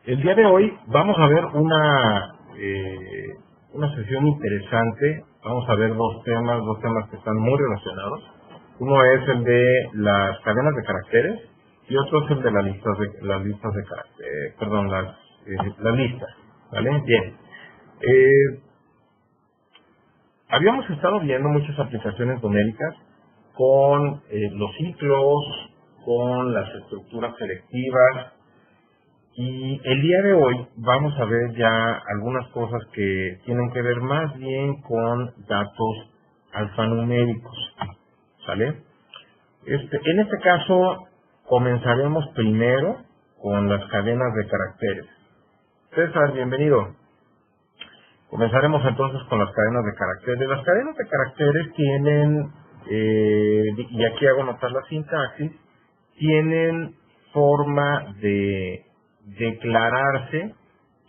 El día de hoy vamos a ver una sesión interesante. Vamos a ver dos temas que están muy relacionados. Uno es el de las cadenas de caracteres y otro es el de las listas de caracteres, perdón, las listas, ¿vale? Bien. Habíamos estado viendo muchas aplicaciones numéricas con los ciclos, con las estructuras selectivas, y el día de hoy vamos a ver ya algunas cosas que tienen que ver más bien con datos alfanuméricos, ¿sale? En este caso comenzaremos primero con las cadenas de caracteres. César, bienvenido. Comenzaremos entonces con las cadenas de caracteres. Las cadenas de caracteres tienen, y aquí hago notar la sintaxis, tienen forma de declararse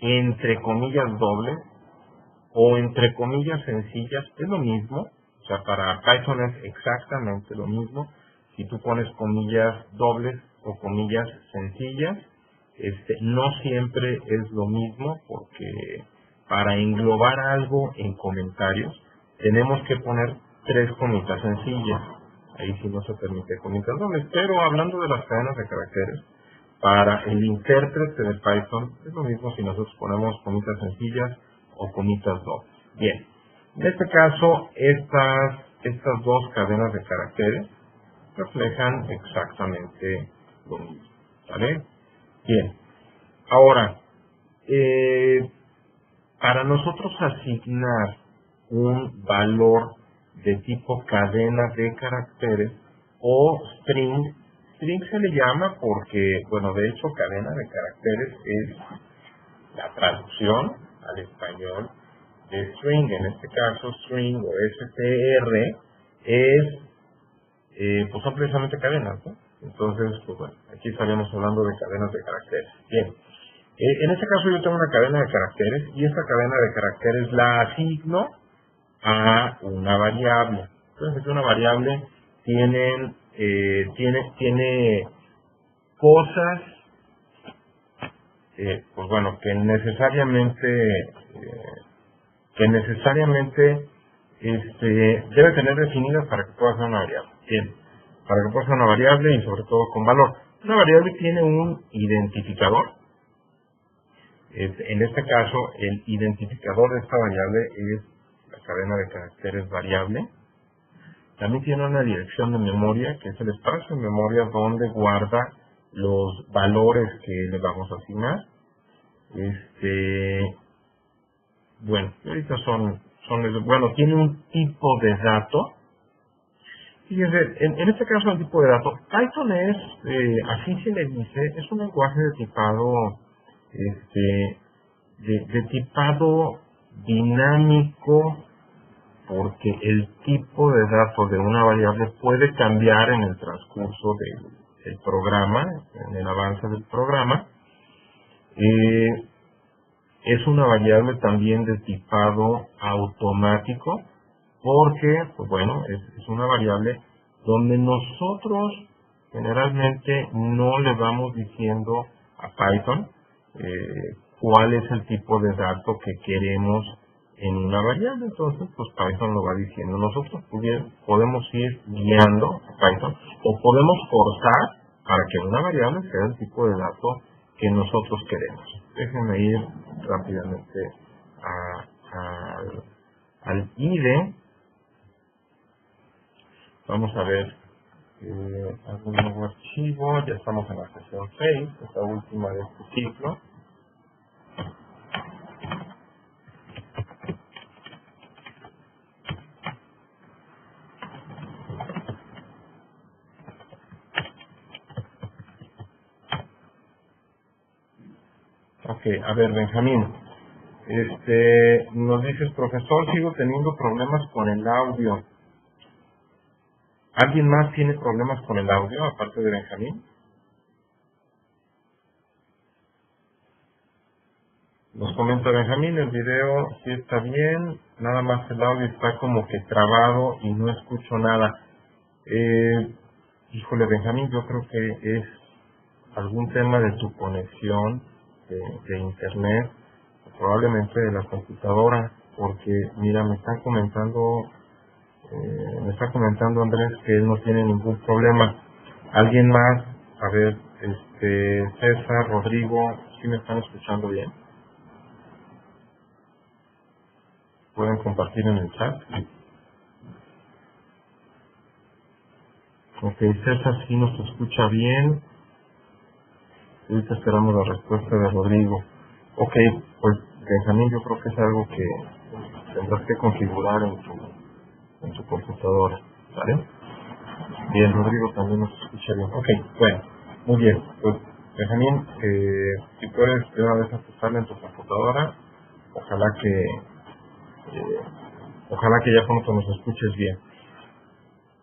entre comillas dobles o entre comillas sencillas. Es lo mismo, o sea, para Python es exactamente lo mismo. Si tú pones comillas dobles o comillas sencillas, no siempre es lo mismo, porque para englobar algo en comentarios tenemos que poner 3 comillas sencillas. Ahí sí no se permite comillas dobles. Pero hablando de las cadenas de caracteres, para el intérprete de Python es lo mismo si nosotros ponemos comitas sencillas o comitas dobles. Bien, en este caso estas dos cadenas de caracteres reflejan exactamente lo mismo, ¿vale? Bien, ahora, para nosotros asignar un valor de tipo cadena de caracteres o string se le llama porque, bueno, de hecho cadena de caracteres es la traducción al español de string. En este caso string o str pues son precisamente cadenas, ¿no? Entonces, pues bueno, aquí estaríamos hablando de cadenas de caracteres. Bien, en este caso yo tengo una cadena de caracteres y esta cadena de caracteres la asigno a una variable. Entonces, una variable tiene cosas, pues bueno, que necesariamente debe tener definidas para que pueda ser una variable. Bien, para que pueda ser una variable y sobre todo con valor. Una variable tiene un identificador. En este caso, el identificador de esta variable es la cadena de caracteres variable. También tiene una dirección de memoria, que es el espacio de memoria donde guarda los valores que le vamos a asignar. Bueno, ahorita bueno, tiene un tipo de dato. Fíjense, en este caso el tipo de dato, Python es, así se le dice, es un lenguaje de tipado, de tipado dinámico, porque el tipo de datos de una variable puede cambiar en el transcurso del programa, en el avance del programa. Es una variable también de tipado automático, porque, pues bueno, es una variable donde nosotros generalmente no le vamos diciendo a Python cuál es el tipo de dato que queremos en una variable. Entonces, pues Python lo va diciendo. Nosotros podemos ir guiando a Python o podemos forzar para que una variable sea el tipo de dato que nosotros queremos. Déjenme ir rápidamente al IDE. Vamos a ver algún nuevo archivo. Ya estamos en la sesión 6, esta última de este ciclo. Ok, a ver, Benjamín. Nos dices, profesor, sigo teniendo problemas con el audio. ¿Alguien más tiene problemas con el audio, aparte de Benjamín? Nos comenta Benjamín, el video sí está bien, nada más el audio está como que trabado y no escucho nada. Híjole, Benjamín, yo creo que es algún tema de tu conexión. de internet, probablemente de la computadora, porque mira, me está comentando Andrés que él no tiene ningún problema. ¿Alguien más? A ver, César, Rodrigo, ¿sí me están escuchando bien? ¿Pueden compartir en el chat? Ok, César sí nos escucha bien. Ahorita esperamos la respuesta de Rodrigo. Ok, pues Benjamín, yo creo que es algo que tendrás que configurar en tu computadora, ¿vale? Bien, Rodrigo también nos escucha bien. Ok, bueno, muy bien. Pues Benjamín, si puedes de una vez ajustarla en tu computadora, ojalá que ya pronto nos escuches bien.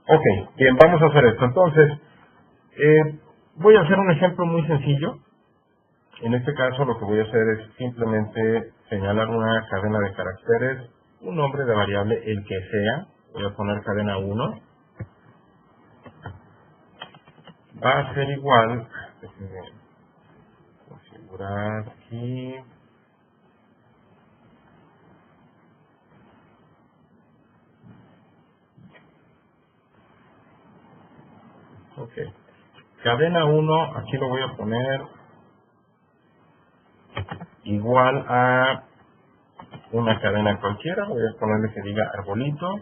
Ok, bien, vamos a hacer esto. Entonces, voy a hacer un ejemplo muy sencillo. En este caso lo que voy a hacer es simplemente señalar una cadena de caracteres, un nombre de variable, el que sea. Voy a poner cadena 1. Va a ser igual, déjenme configurar aquí. Ok. Cadena 1, aquí lo voy a poner igual a una cadena cualquiera. Voy a ponerle que diga arbolito.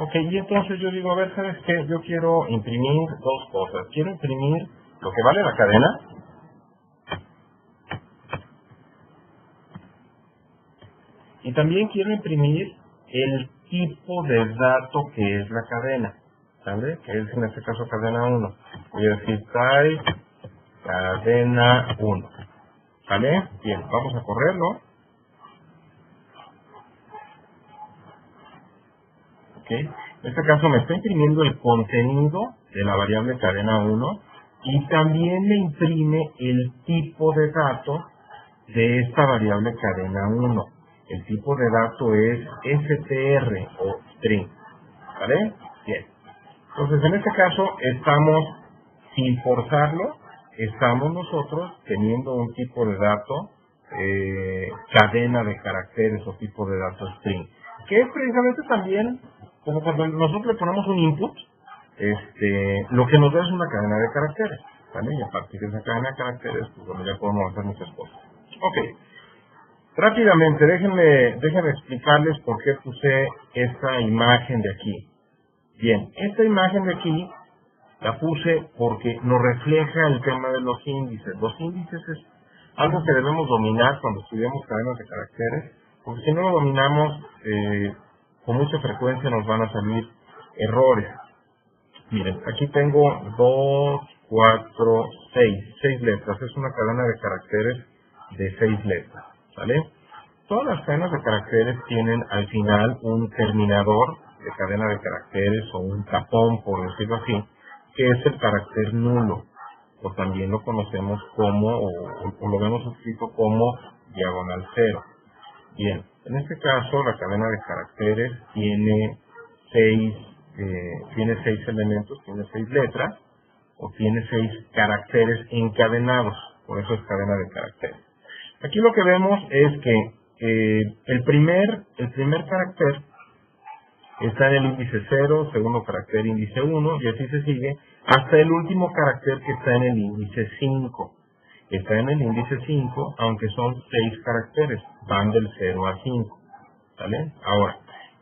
Ok, y entonces yo digo, a ver, ¿sabes qué? Yo quiero imprimir dos cosas. Quiero imprimir lo que vale la cadena y también quiero imprimir el tipo de dato que es la cadena, ¿sale? Que es en este caso cadena 1. Voy a decir type cadena 1, ¿vale? Bien, vamos a correrlo. ¿Ok? En este caso me está imprimiendo el contenido de la variable cadena 1 y también me imprime el tipo de dato de esta variable cadena 1. El tipo de dato es str o string, ¿vale? Bien. Entonces en este caso estamos, sin forzarlo, estamos nosotros teniendo un tipo de dato, cadena de caracteres o tipo de dato string, que es precisamente también como cuando nosotros le ponemos un input, lo que nos da es una cadena de caracteres, ¿vale? Y a partir de esa cadena de caracteres, pues bueno, ya podemos hacer muchas cosas. Ok, rápidamente, déjenme explicarles por qué puse esta imagen de aquí. Bien, esta imagen de aquí la puse porque nos refleja el tema de los índices. Los índices es algo que debemos dominar cuando estudiamos cadenas de caracteres, porque si no lo dominamos, con mucha frecuencia nos van a salir errores. Miren, aquí tengo 2, 4, 6 letras. Es una cadena de caracteres de 6 letras, ¿vale? Todas las cadenas de caracteres tienen al final un terminador de cadena de caracteres o un tapón, por decirlo así, que es el carácter nulo, o también lo conocemos como, o lo vemos escrito como diagonal 0. Bien, en este caso la cadena de caracteres tiene 6 elementos, tiene 6 letras, o tiene 6 caracteres encadenados, por eso es cadena de caracteres. Aquí lo que vemos es que el primer carácter está en el índice 0, segundo carácter índice 1, y así se sigue, hasta el último carácter que está en el índice 5. Está en el índice 5, aunque son 6 caracteres, van del 0 a 5. ¿Vale? Ahora,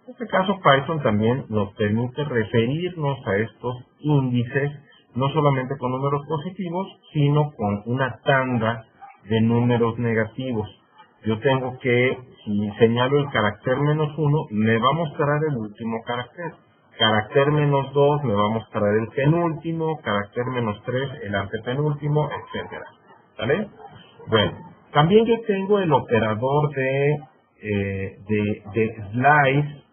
en este caso Python también nos permite referirnos a estos índices, no solamente con números positivos, sino con una tanda de números negativos. Yo tengo que, si señalo el carácter -1, me va a mostrar el último carácter. Carácter -2 me va a mostrar el penúltimo, carácter -3 el antepenúltimo, etcétera. ¿Vale? Bueno, también yo tengo el operador de slice,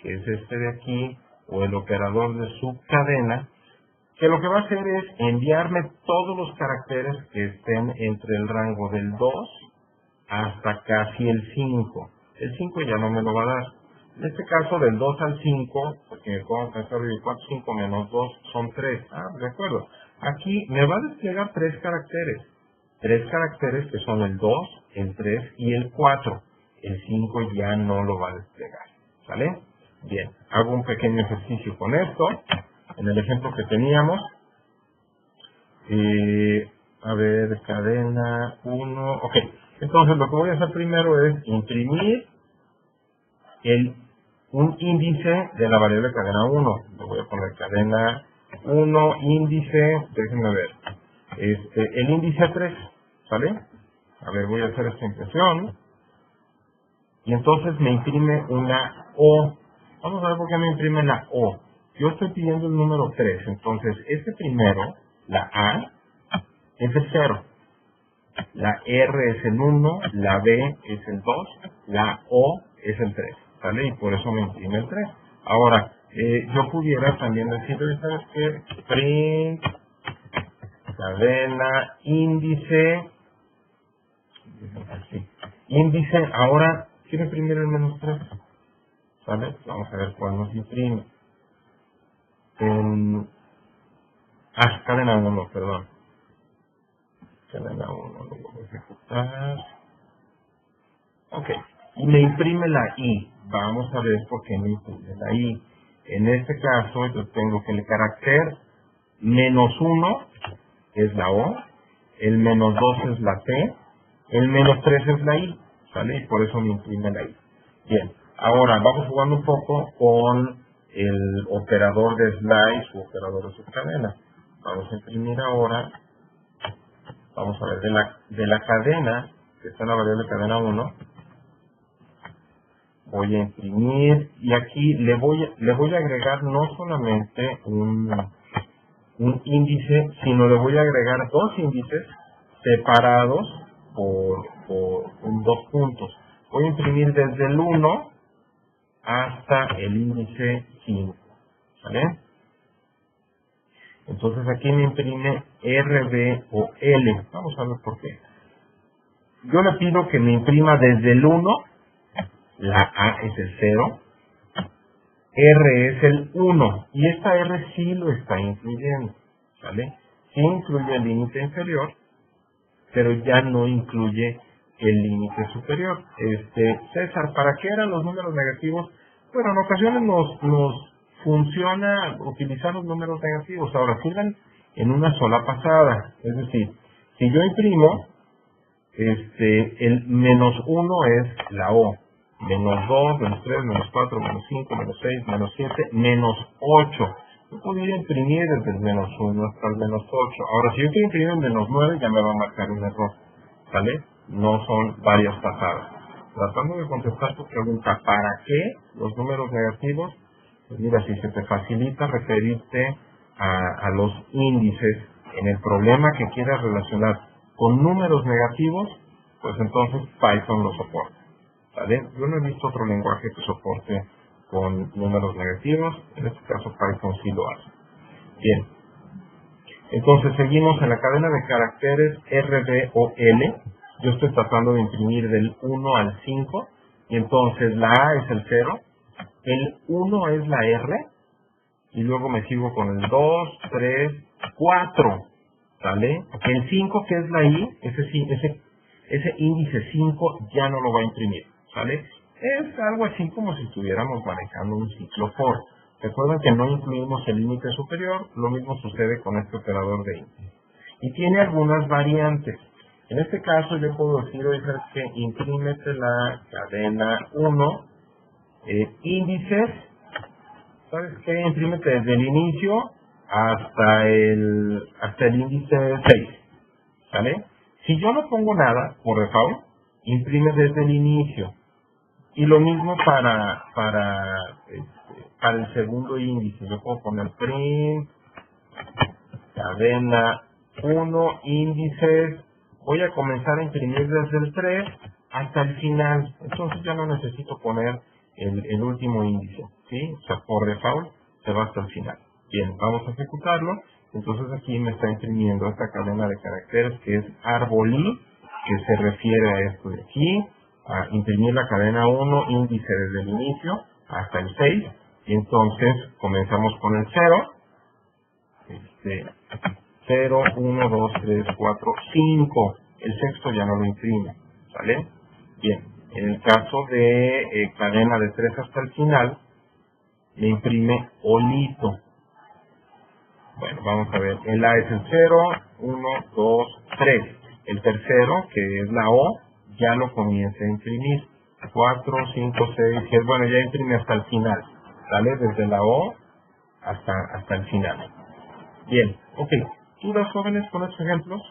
que es este de aquí, o el operador de subcadena, que lo que va a hacer es enviarme todos los caracteres que estén entre el rango del 2 hasta casi el 5. El 5 ya no me lo va a dar. En este caso, del 2 al 5, porque me puedo pensar, ¿cuánto 5 menos 2 son 3? Ah, de acuerdo. Aquí me va a desplegar 3 caracteres. 3 caracteres que son el 2, el 3 y el 4. El 5 ya no lo va a desplegar. ¿Sale? Bien, hago un pequeño ejercicio con esto. En el ejemplo que teníamos, a ver, cadena 1, ok. Entonces lo que voy a hacer primero es imprimir un índice de la variable cadena 1. Le voy a poner cadena 1, índice, déjenme ver, el índice 3, ¿sale? A ver, voy a hacer esta impresión. Y entonces me imprime una O. Vamos a ver por qué me imprime la O. Yo estoy pidiendo el número 3, entonces este primero, la A, es el 0. La R es el 1, la B es el 2, la O es el 3, ¿sale? Y por eso me imprime el 3. Ahora, yo pudiera también decirle, ¿sabes qué? Print, cadena, índice, así. Índice, ahora, quiero imprimir el menos 3, ¿sale? Vamos a ver cuál nos imprime. Cadena 1, perdón. Cadena 1, lo voy a ejecutar. Ok, y me imprime la I. Vamos a ver por qué me imprime la I. En este caso, yo tengo que el carácter -1 es la O, el -2 es la T, el -3 es la I, ¿sale? Y por eso me imprime la I. Bien, ahora vamos jugando un poco con el operador de slice u operador de subcadena. Vamos a imprimir ahora, vamos a ver, de la cadena, que está en la variable cadena 1, voy a imprimir y aquí le voy a agregar no solamente un índice, sino le voy a agregar 2 índices separados por 2 puntos. Voy a imprimir desde el 1 hasta el índice 5, ¿vale? Entonces aquí me imprime RB o L. Vamos a ver por qué. Yo le pido que me imprima desde el 1, la A es el 0, R es el 1, y esta R sí lo está incluyendo, ¿vale? Sí incluye el límite inferior, pero ya no incluye el límite superior. César, ¿para qué eran los números negativos? Bueno, en ocasiones nos funciona utilizar los números negativos. Ahora, sirven en una sola pasada. Es decir, si yo imprimo, el -1 es la O, -2, -3, -4, -5, -6, -7, -8. Yo podría imprimir desde el -1 hasta el -8. Ahora, si yo quiero imprimir el -9, ya me va a marcar un error, ¿vale? No son varias pasadas. Tratando de contestar tu pregunta, ¿para qué los números negativos? Pues mira, si se te facilita referirte a los índices en el problema que quieras relacionar con números negativos, pues entonces Python lo soporta, ¿vale? Yo no he visto otro lenguaje que soporte con números negativos, en este caso Python sí lo hace. Bien, entonces seguimos en la cadena de caracteres RB o L. Yo estoy tratando de imprimir del 1 al 5, y entonces la A es el 0, el 1 es la R, y luego me sigo con el 2, 3, 4, ¿sale? El 5, que es la I, ese índice 5 ya no lo va a imprimir, ¿sale? Es algo así como si estuviéramos manejando un ciclo for. Recuerden que no incluimos el límite superior, lo mismo sucede con este operador de índice. Y tiene algunas variantes. En este caso yo puedo decir, oye, ¿sabes qué? Imprímete la cadena 1, índices, ¿sabes qué? Imprímete desde el inicio hasta el índice 6, ¿sale? Si yo no pongo nada, por default, imprime desde el inicio. Y lo mismo para el segundo índice. Yo puedo poner print, cadena 1, índices. Voy a comenzar a imprimir desde el 3 hasta el final. Entonces ya no necesito poner el último índice, ¿sí? O sea, por default se va hasta el final. Bien, vamos a ejecutarlo. Entonces aquí me está imprimiendo esta cadena de caracteres que es arbolí, que se refiere a esto de aquí, a imprimir la cadena 1, índice desde el inicio hasta el 6, y entonces comenzamos con el 0, 0, 1, 2, 3, 4, 5. El sexto ya no lo imprime, ¿sale? Bien, en el caso de cadena de 3 hasta el final, me imprime olito. Bueno, vamos a ver, el A es el 0, 1, 2, 3. El tercero, que es la O, ya lo comienza a imprimir. 4, 5, 6, 7, bueno, ya imprime hasta el final, ¿sale? Desde la O hasta el final. Bien, ok. ¿Dudas, jóvenes, con estos ejemplos?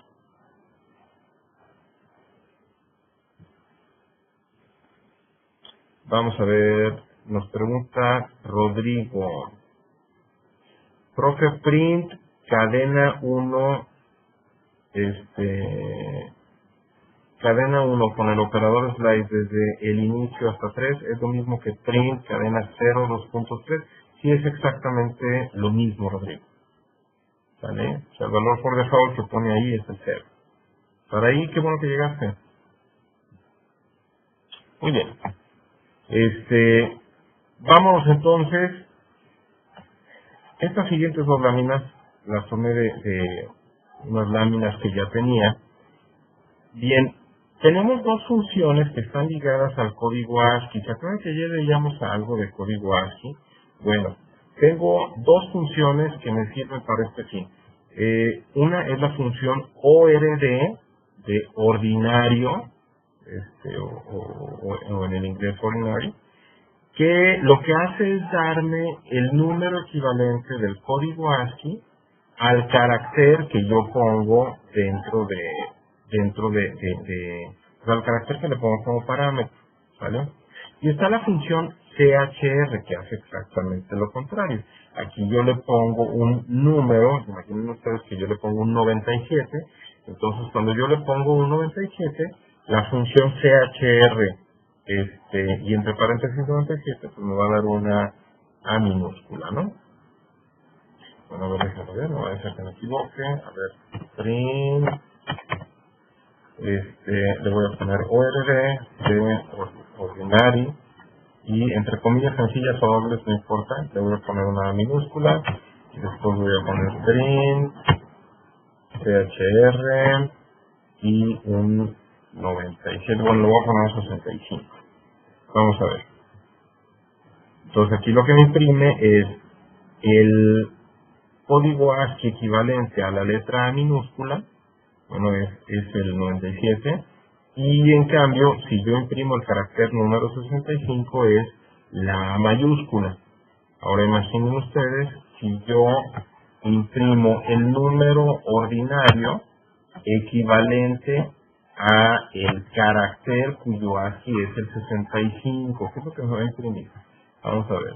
Vamos a ver, nos pregunta Rodrigo. Profe, print, cadena 1, cadena 1 con el operador slide desde el inicio hasta 3, ¿es lo mismo que print, cadena 0, 2.3? Sí, es exactamente lo mismo, Rodrigo. ¿Vale? O sea, el valor por default que pone ahí es el 0. Para ahí, qué bueno que llegaste. Muy bien. Vámonos entonces. Estas siguientes dos láminas las tomé de unas láminas que ya tenía. Bien, tenemos dos funciones que están ligadas al código ASCII. ¿Se acuerdan que ayer veíamos algo de código ASCII? Bueno, tengo dos funciones que me sirven para este fin. Una es la función ORD de ordinario, o en el inglés ordinary, que lo que hace es darme el número equivalente del código ASCII al carácter que yo pongo o sea, al carácter que le pongo como parámetro, ¿vale? Y está la función CHR, que hace exactamente lo contrario. Aquí yo le pongo un número, imaginen ustedes que yo le pongo un 97, entonces cuando yo le pongo un 97, la función CHR, y entre paréntesis 97, pues me va a dar una A minúscula, ¿no? Bueno, a ver, déjame ver, no va a ser que me equivoque. A ver, print, le voy a poner ORD de ordinary, y entre comillas sencillas o dobles, no importa, le voy a poner una minúscula, y después voy a poner print, CHR, y un 97, bueno, le voy a poner 65. Vamos a ver. Entonces aquí lo que me imprime es el código ASCII equivalente a la letra A minúscula, bueno, es el 97, y en cambio, si yo imprimo el carácter número 65, es la A mayúscula. Ahora imaginen ustedes, si yo imprimo el número ordinario equivalente a el carácter cuyo ASCII es el 65, ¿qué es lo que me va a imprimir? Vamos a ver.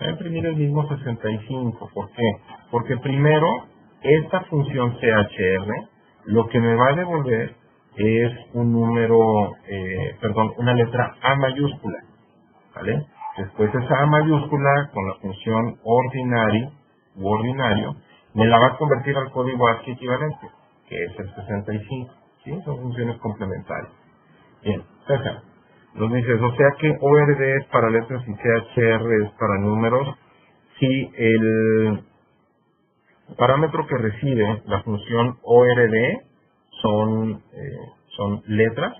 Va a imprimir el mismo 65. ¿Por qué? Porque primero, esta función CHR lo que me va a devolver es un número, una letra A mayúscula, ¿vale? Después esa A mayúscula con la función ordinary u ordinario me la va a convertir al código ASCII equivalente, que es el 65. ¿Sí? Son funciones complementarias. Bien, César, nos dices, o sea que ORD es para letras y CHR es para números. Si el parámetro que recibe la función ORD son letras,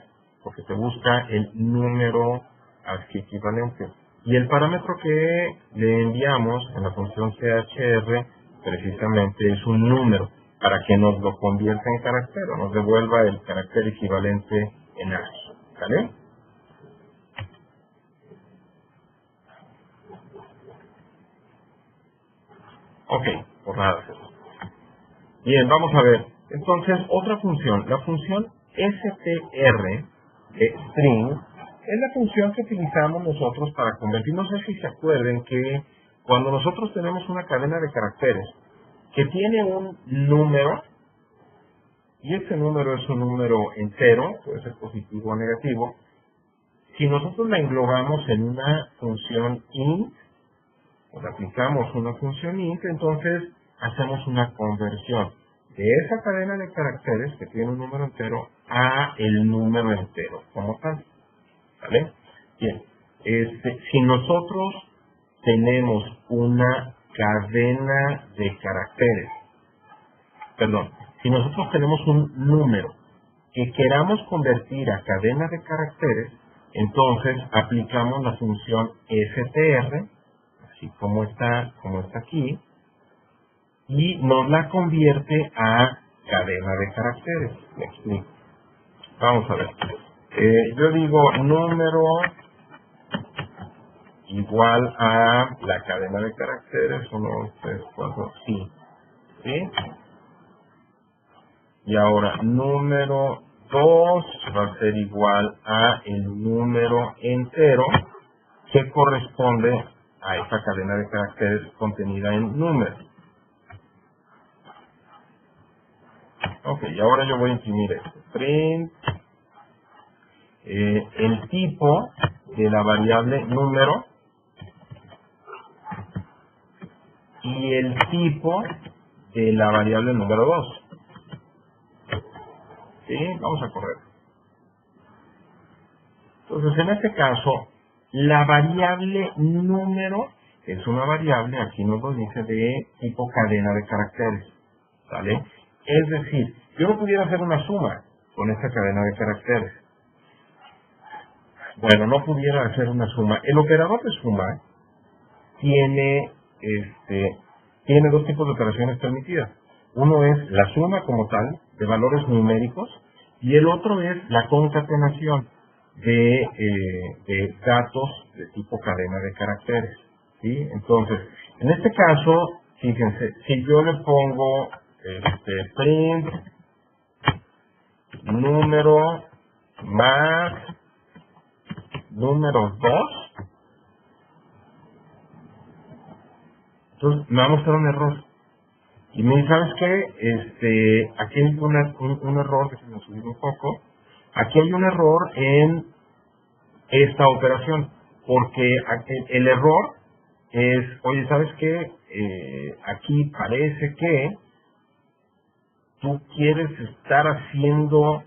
porque te busca el número ASCII equivalente. Y el parámetro que le enviamos en la función CHR precisamente es un número, para que nos lo convierta en carácter o nos devuelva el carácter equivalente en ASCII. ¿Vale? Ok, por nada. Bien, vamos a ver. Entonces, otra función, la función str de string, es la función que utilizamos nosotros para convertir. No sé si se acuerden que cuando nosotros tenemos una cadena de caracteres que tiene un número, y este número es un número entero, puede ser positivo o negativo, si nosotros la englobamos en una función int, o le aplicamos una función int, entonces hacemos una conversión de esa cadena de caracteres que tiene un número entero a el número entero como tal. ¿Vale? Bien, si nosotros tenemos una cadena de caracteres perdón, si nosotros tenemos un número que queramos convertir a cadena de caracteres, entonces aplicamos la función str, así como está aquí, y nos la convierte a cadena de caracteres. Me explico. Vamos a ver. Yo digo número igual a la cadena de caracteres, 1, 2, 3, 4, sí. ¿Sí? Y ahora, número 2 va a ser igual a el número entero que corresponde a esa cadena de caracteres contenida en número. Ok, y ahora yo voy a imprimir esto. Print el tipo de la variable número y el tipo de la variable número 2. ¿Sí? Vamos a correr. Entonces, en este caso, la variable número es una variable, aquí nos lo dice, de tipo cadena de caracteres. ¿Vale? Es decir, yo no pudiera hacer una suma con esta cadena de caracteres. Bueno, no pudiera hacer una suma. El operador de suma tiene dos tipos de operaciones permitidas. Uno es la suma como tal de valores numéricos y el otro es la concatenación de datos de tipo cadena de caracteres. ¿Sí? Entonces, en este caso, fíjense, si yo le pongo print número más número 2, entonces me va a mostrar un error. Y me dice, ¿sabes qué? Aquí hay un error, que se me subió un poco. Aquí hay un error en esta operación, porque el error es, oye, ¿sabes qué? Aquí parece que tú quieres estar haciendo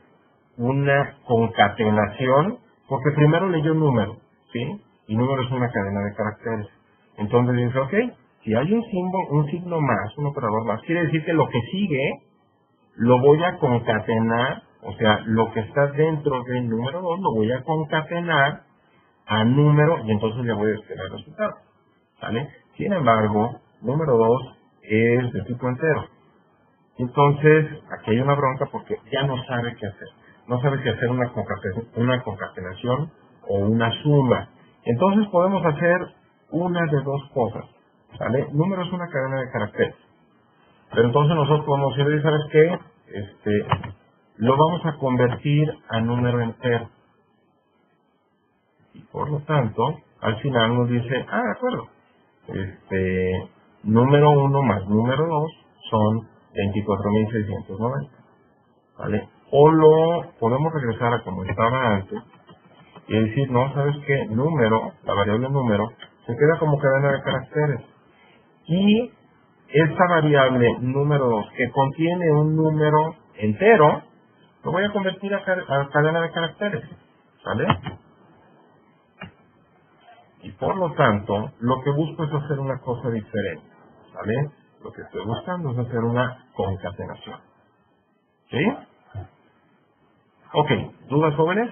una concatenación, porque primero leyó un número, ¿sí? Y número es una cadena de caracteres. Entonces dice, ok, si hay un signo más, un operador más, quiere decir que lo que sigue lo voy a concatenar, o sea, lo que está dentro del número 2 lo voy a concatenar a número y entonces le voy a esperar el resultado, ¿vale? Sin embargo, número 2 es de tipo entero. Entonces, aquí hay una bronca porque ya no sabe qué hacer. No sabe si hacer una concatenación o una suma. Entonces podemos hacer una de dos cosas, ¿vale? Número es una cadena de caracteres. Pero entonces nosotros podemos decir, ¿sabes qué? Lo vamos a convertir a número entero. Y por lo tanto, al final nos dice, de acuerdo, número 1 más número 2 son 24.690, ¿vale? O lo podemos regresar a como estaba antes y decir, no, ¿sabes qué? Número, la variable número, se queda como cadena de caracteres. Y esta variable número 2, que contiene un número entero, lo voy a convertir a cadena de caracteres, ¿vale? Y por lo tanto, lo que busco es hacer una cosa diferente, ¿vale? Lo que estoy buscando es hacer una concatenación. ¿Sí? Ok, ¿dudas, jóvenes?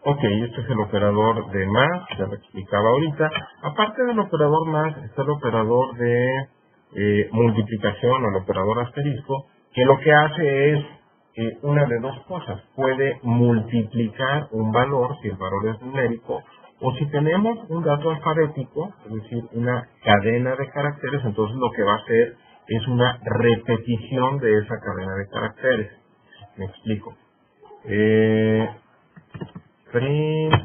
Ok, este es el operador de más, ya lo explicaba ahorita. Aparte del operador más, está el operador de multiplicación o el operador asterisco, que lo que hace es una de dos cosas. Puede multiplicar un valor, si el valor es numérico, o si tenemos un dato alfabético, es decir, una cadena de caracteres, entonces lo que va a hacer es una repetición de esa cadena de caracteres. Me explico.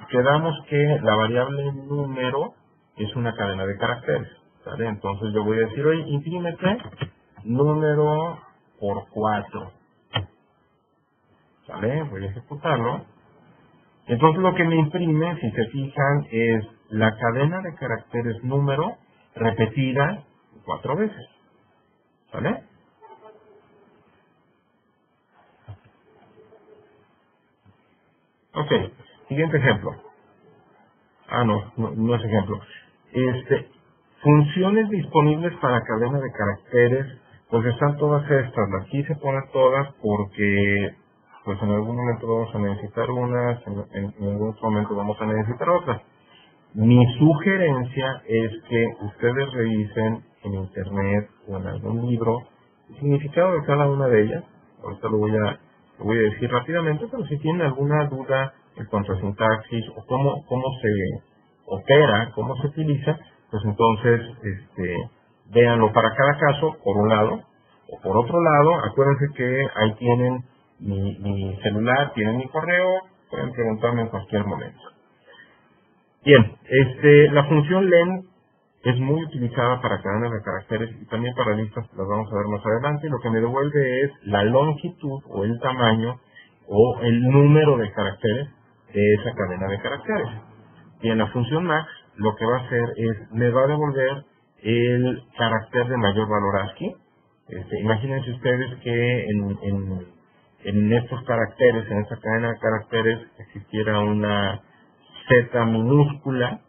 Quedamos que la variable número es una cadena de caracteres, ¿vale? Entonces yo voy a decir, oye, imprímete número por 4, ¿vale? Voy a ejecutarlo. Entonces lo que me imprime, si se fijan, es la cadena de caracteres número repetida 4 veces, ¿vale? Ok, siguiente ejemplo. No es ejemplo. Funciones disponibles para cadena de caracteres, pues están todas estas. Aquí se ponen todas porque pues en algún momento vamos a necesitar unas, en algún otro momento vamos a necesitar otras. Mi sugerencia es que ustedes revisen en internet o en algún libro el significado de cada una de ellas. Ahorita lo voy a decir rápidamente, pero si tienen alguna duda en cuanto a sintaxis o cómo se opera, cómo se utiliza, pues entonces véanlo para cada caso, por un lado, o por otro lado, acuérdense que ahí tienen mi celular, tienen mi correo, pueden preguntarme en cualquier momento. Bien, la función len es muy utilizada para cadenas de caracteres y también para listas, las vamos a ver más adelante. Lo que me devuelve es la longitud o el tamaño o el número de caracteres de esa cadena de caracteres. Y en la función max lo que va a hacer es, me va a devolver el carácter de mayor valor ASCII. Imagínense ustedes que en estos caracteres, en esta cadena de caracteres, existiera una Z minúscula,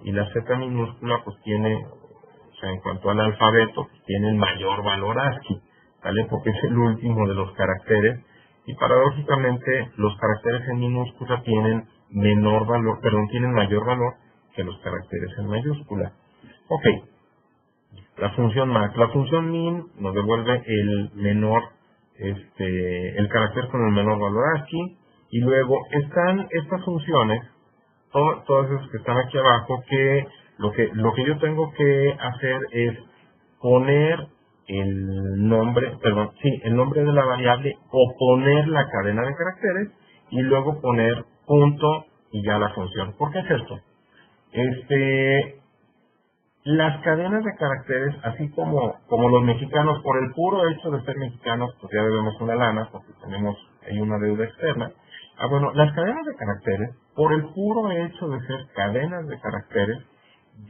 y la Z minúscula pues tiene, o sea, en cuanto al alfabeto, pues tiene el mayor valor ASCII, ¿vale? Porque es el último de los caracteres, y paradójicamente los caracteres en minúscula tienen tienen mayor valor que los caracteres en mayúscula. Ok, la función max. La función min nos devuelve el carácter con el menor valor ASCII, y luego están estas funciones, todas esas que están aquí abajo, que lo que yo tengo que hacer es poner el nombre de la variable o poner la cadena de caracteres y luego poner punto y ya la función. ¿Por qué es esto? Las cadenas de caracteres, así como los mexicanos, por el puro hecho de ser mexicanos, pues ya debemos una lana porque tenemos ahí una deuda externa. Bueno, las cadenas de caracteres, por el puro hecho de ser cadenas de caracteres,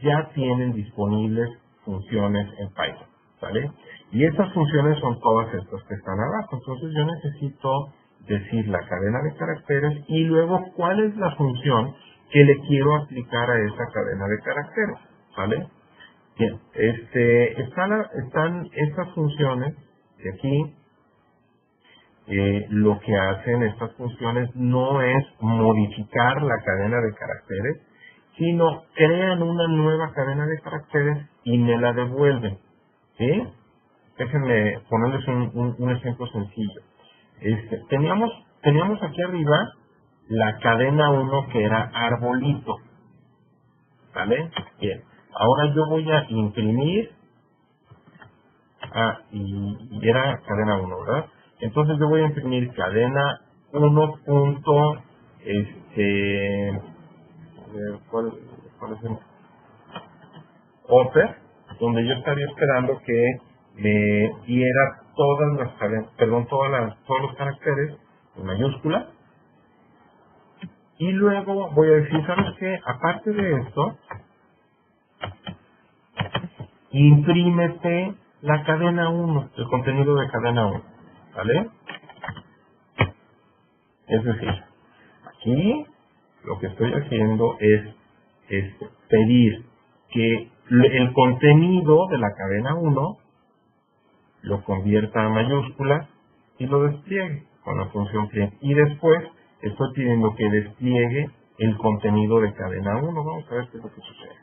ya tienen disponibles funciones en Python, ¿vale? Y estas funciones son todas estas que están abajo. Entonces yo necesito decir la cadena de caracteres y luego cuál es la función que le quiero aplicar a esa cadena de caracteres, ¿vale? Bien, están estas funciones de aquí. Lo que hacen estas funciones no es modificar la cadena de caracteres, sino crean una nueva cadena de caracteres y me la devuelven. ¿Sí? Déjenme ponerles un ejemplo sencillo. Teníamos aquí arriba la cadena 1 que era arbolito. ¿Vale? Bien. Ahora yo voy a imprimir, y era cadena 1, ¿verdad? Entonces yo voy a imprimir cadena 1 punto, ¿cuál es el? Upper, donde yo estaría esperando que me diera todas las cadenas, todos los caracteres en mayúscula. Y luego voy a decir, ¿sabes qué? Aparte de esto, imprímete la cadena 1, el contenido de cadena 1, ¿vale? Es decir, aquí lo que estoy haciendo es pedir que el contenido de la cadena 1 lo convierta a mayúsculas y lo despliegue con la función print. Y después estoy pidiendo que despliegue el contenido de cadena 1. Vamos a ver qué es lo que sucede.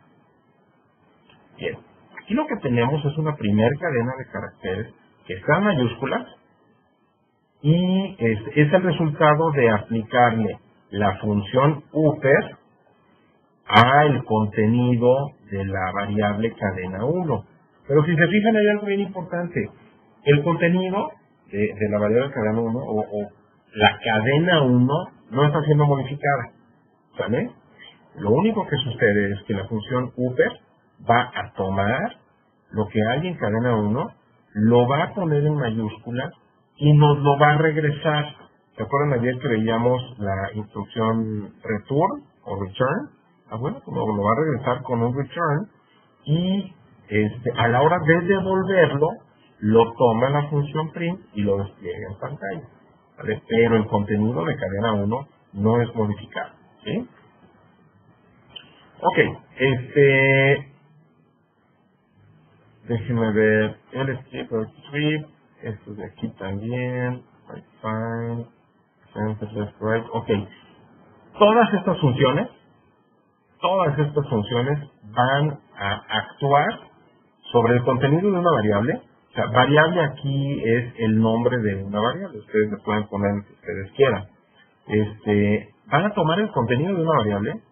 Bien, aquí lo que tenemos es una primera cadena de caracteres que está en mayúsculas y es el resultado de aplicarle la función upper a el contenido de la variable cadena 1. Pero si se fijan, hay algo bien importante. El contenido de la variable cadena 1 o la cadena 1 no está siendo modificada, ¿vale? Lo único que sucede es que la función upper va a tomar lo que hay en cadena 1, lo va a poner en mayúsculas y nos lo va a regresar. ¿Se acuerdan ayer que veíamos la instrucción return o return? Bueno, pues lo va a regresar con un return y a la hora de devolverlo, lo toma la función print y lo despliega en pantalla, ¿vale? Pero el contenido de cadena 1 no es modificado, ¿sí? Ok, déjenme ver, el strip, esto de aquí también, right, fine, center, left, right, ok. Todas estas funciones van a actuar sobre el contenido de una variable. O sea, variable aquí es el nombre de una variable, ustedes le pueden poner lo que ustedes quieran. Van a tomar el contenido de una variable,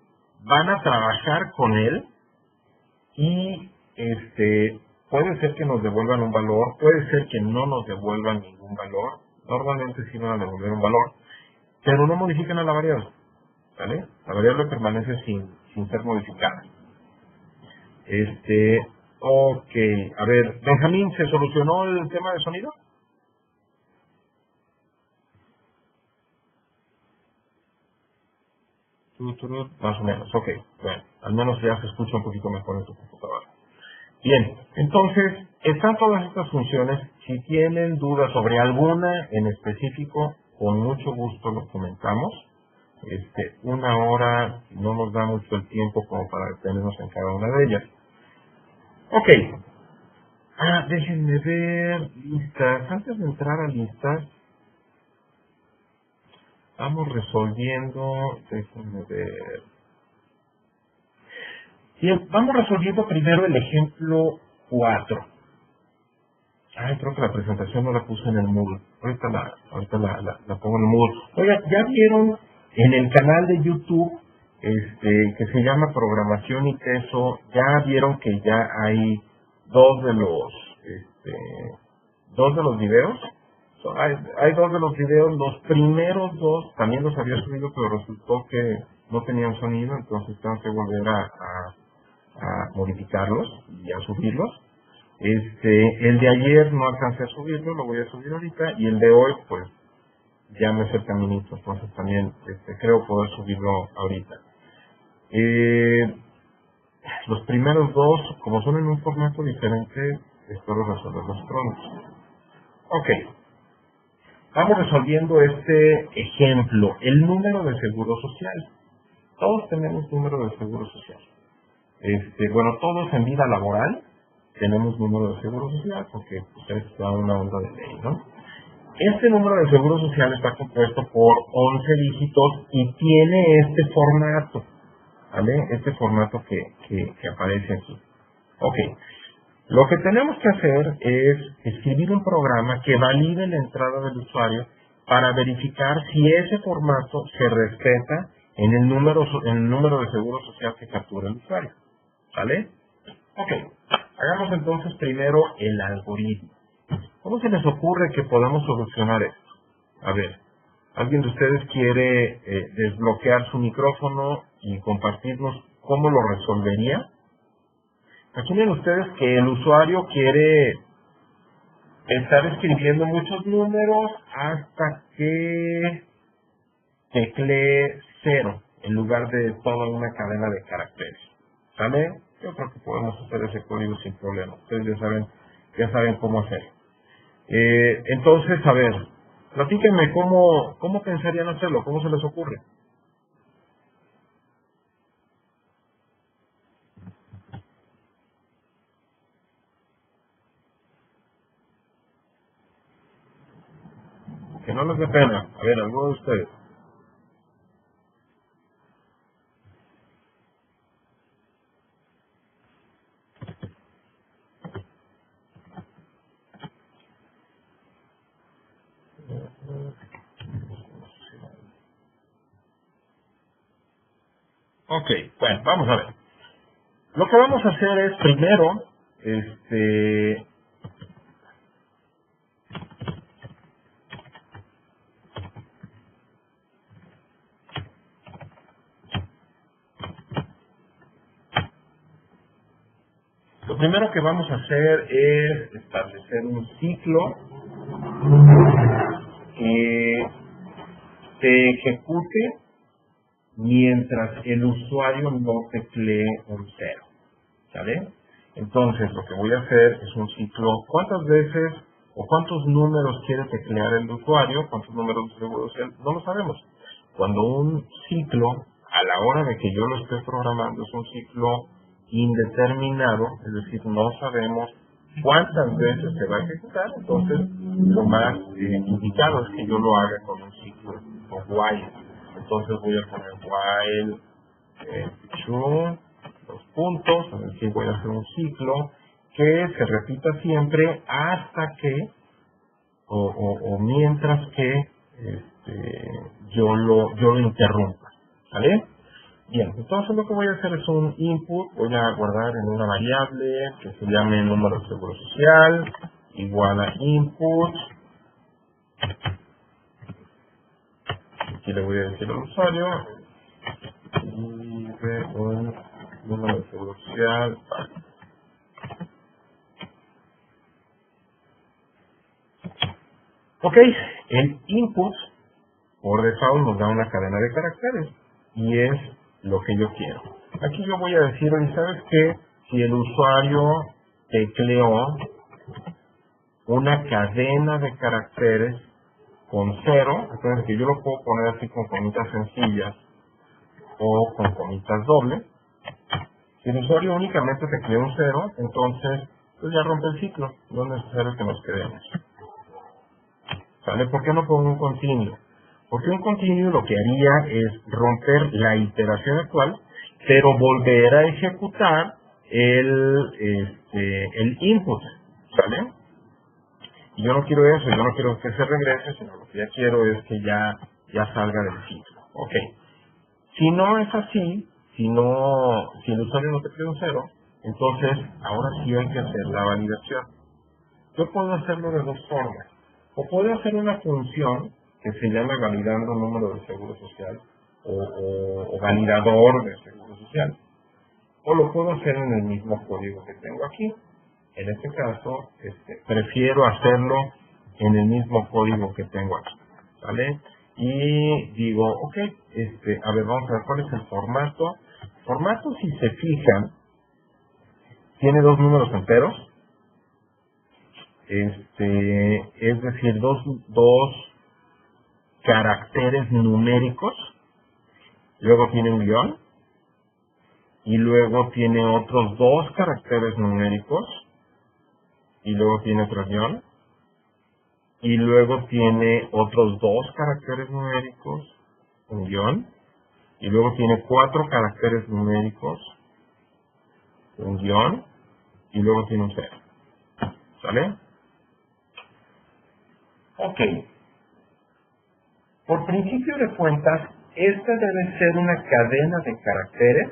van a trabajar con él y puede ser que nos devuelvan un valor, puede ser que no nos devuelvan ningún valor, normalmente sí van a devolver un valor, pero no modifican a la variable, ¿vale? La variable permanece sin ser modificada. Ok, a ver, Benjamín, ¿se solucionó el tema de sonido? Más o menos, ok, bueno, al menos ya se escucha un poquito mejor en tu computadora. Bien, entonces, están todas estas funciones. Si tienen dudas sobre alguna en específico, con mucho gusto lo comentamos. Una hora no nos da mucho el tiempo como para detenernos en cada una de ellas. Ok, déjenme ver listas. Antes de entrar a listas, vamos resolviendo, déjenme ver. Bien, vamos resolviendo primero el ejemplo 4. Ay, creo que la presentación no la puse en el Moodle. Ahorita la pongo en el Moodle. Oiga, ¿ya vieron en el canal de YouTube, que se llama Programación y Queso, ya vieron que ya hay dos de los, dos de los videos? Hay dos de los videos, los primeros dos también los había subido, pero resultó que no tenían sonido, entonces tengo que volver a modificarlos y a subirlos. El de ayer no alcancé a subirlo, lo voy a subir ahorita, y el de hoy, pues, ya me hace el caminito, entonces también creo poder subirlo ahorita. Los primeros dos, como son en un formato diferente, espero resolverlos pronto. Ok, vamos resolviendo este ejemplo, el número de seguro social. Todos tenemos número de seguro social. Bueno, todos en vida laboral tenemos número de seguro social, porque pues, es toda una onda de ley, ¿no? Este número de seguro social está compuesto por 11 dígitos y tiene este formato, ¿vale? Este formato que aparece aquí. Ok, lo que tenemos que hacer es escribir un programa que valide la entrada del usuario para verificar si ese formato se respeta en el número de seguro social que captura el usuario, ¿vale? Ok, hagamos entonces primero el algoritmo. ¿Cómo se les ocurre que podamos solucionar esto? A ver, ¿alguien de ustedes quiere desbloquear su micrófono y compartirnos cómo lo resolvería? Imaginen ustedes que el usuario quiere estar escribiendo muchos números hasta que teclee 0 en lugar de toda una cadena de caracteres. ¿Sale? Yo creo que podemos hacer ese código sin problema. Ustedes ya saben cómo hacerlo. Entonces, a ver, platíquenme cómo pensarían hacerlo, cómo se les ocurre. Que no les dé pena. A ver, alguno de ustedes. Ok, bueno, vamos a ver. Lo que vamos a hacer es primero, lo primero que vamos a hacer es establecer un ciclo que se ejecute mientras el usuario no teclee un 0. ¿Sale? Entonces, lo que voy a hacer es un ciclo. ¿Cuántas veces o cuántos números quiere teclear el usuario? ¿Cuántos números de seguro social? No lo sabemos. Cuando un ciclo a la hora de que yo lo esté programando es un ciclo indeterminado, es decir, no sabemos cuántas veces se va a ejecutar, entonces lo más indicado es que yo lo haga con un ciclo o while. Entonces voy a poner while true, los puntos, es decir, voy a hacer un ciclo que se repita siempre hasta que o mientras que yo lo interrumpa, ¿vale? Bien, entonces lo que voy a hacer es un input, voy a guardar en una variable que se llame número de seguro social, igual a input, aquí le voy a decir al usuario, y de un número de seguro social, ok, el input por default nos da una cadena de caracteres y es lo que yo quiero. Aquí yo voy a decir, oye, ¿sabes qué? Si el usuario tecleó una cadena de caracteres con 0, entonces que yo lo puedo poner así con comitas sencillas o con comitas dobles. Si el usuario únicamente tecleó un 0, entonces pues ya rompe el ciclo, no es necesario que nos quedemos. ¿Sale? ¿Por qué no pongo un continuo? Porque un continuo lo que haría es romper la iteración actual, pero volver a ejecutar el input, ¿sale? Y yo no quiero eso, yo no quiero que se regrese, sino lo que ya quiero es que ya salga del ciclo. Ok. Si no es así, si el usuario no te pide un 0, entonces ahora sí hay que hacer la validación. Yo puedo hacerlo de dos formas. O puedo hacer una función que se llama validando número de seguro social o validador de seguro social. O lo puedo hacer en el mismo código que tengo aquí. En este caso, prefiero hacerlo en el mismo código que tengo aquí. ¿Vale? Y digo, ok, a ver, vamos a ver cuál es el formato. Formato, si se fijan, tiene dos números enteros. Es decir, dos caracteres numéricos, luego tiene un guión, y luego tiene otros dos caracteres numéricos, y luego tiene otro guión, y luego tiene otros dos caracteres numéricos, un guión, y luego tiene cuatro caracteres numéricos, un guión, y luego tiene un cero. ¿Sale? Ok. Por principio de cuentas, esta debe ser una cadena de caracteres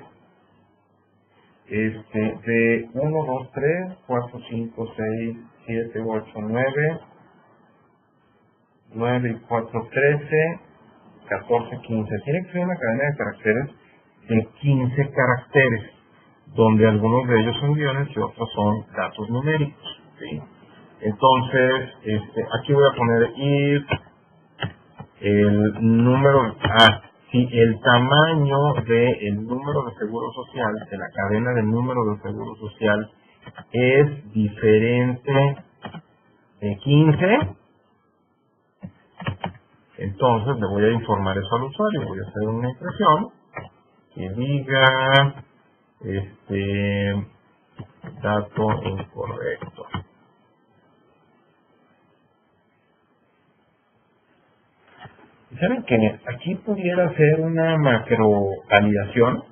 de 1, 2, 3, 4, 5, 6, 7, 8, 9, 9 y 4, 13, 14, 15. Tiene que ser una cadena de caracteres de 15 caracteres, donde algunos de ellos son guiones y otros son datos numéricos. ¿Sí? Entonces, aquí voy a poner if el número, si el tamaño del número de seguro social, de la cadena del número de seguro social, es diferente de 15, entonces le voy a informar eso al usuario. Voy a hacer una impresión que diga, dato incorrecto. ¿Saben que aquí pudiera ser una macro validación?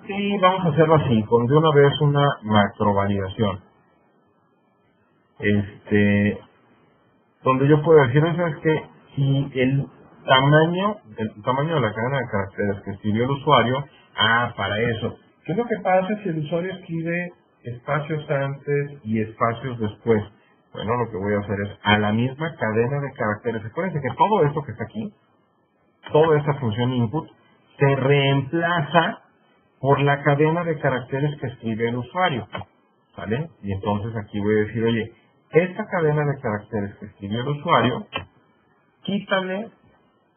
Sí, vamos a hacerlo así, con de una vez una macro validación. Donde yo puedo decir, ¿sabes qué? Si el tamaño de la cadena de caracteres que escribió el usuario, para eso. ¿Qué es lo que pasa si el usuario escribe espacios antes y espacios después? Bueno, lo que voy a hacer es a la misma cadena de caracteres. Acuérdense que todo esto que está aquí, toda esta función input, se reemplaza por la cadena de caracteres que escribe el usuario. ¿Vale? Y entonces aquí voy a decir, oye, esta cadena de caracteres que escribió el usuario, quítale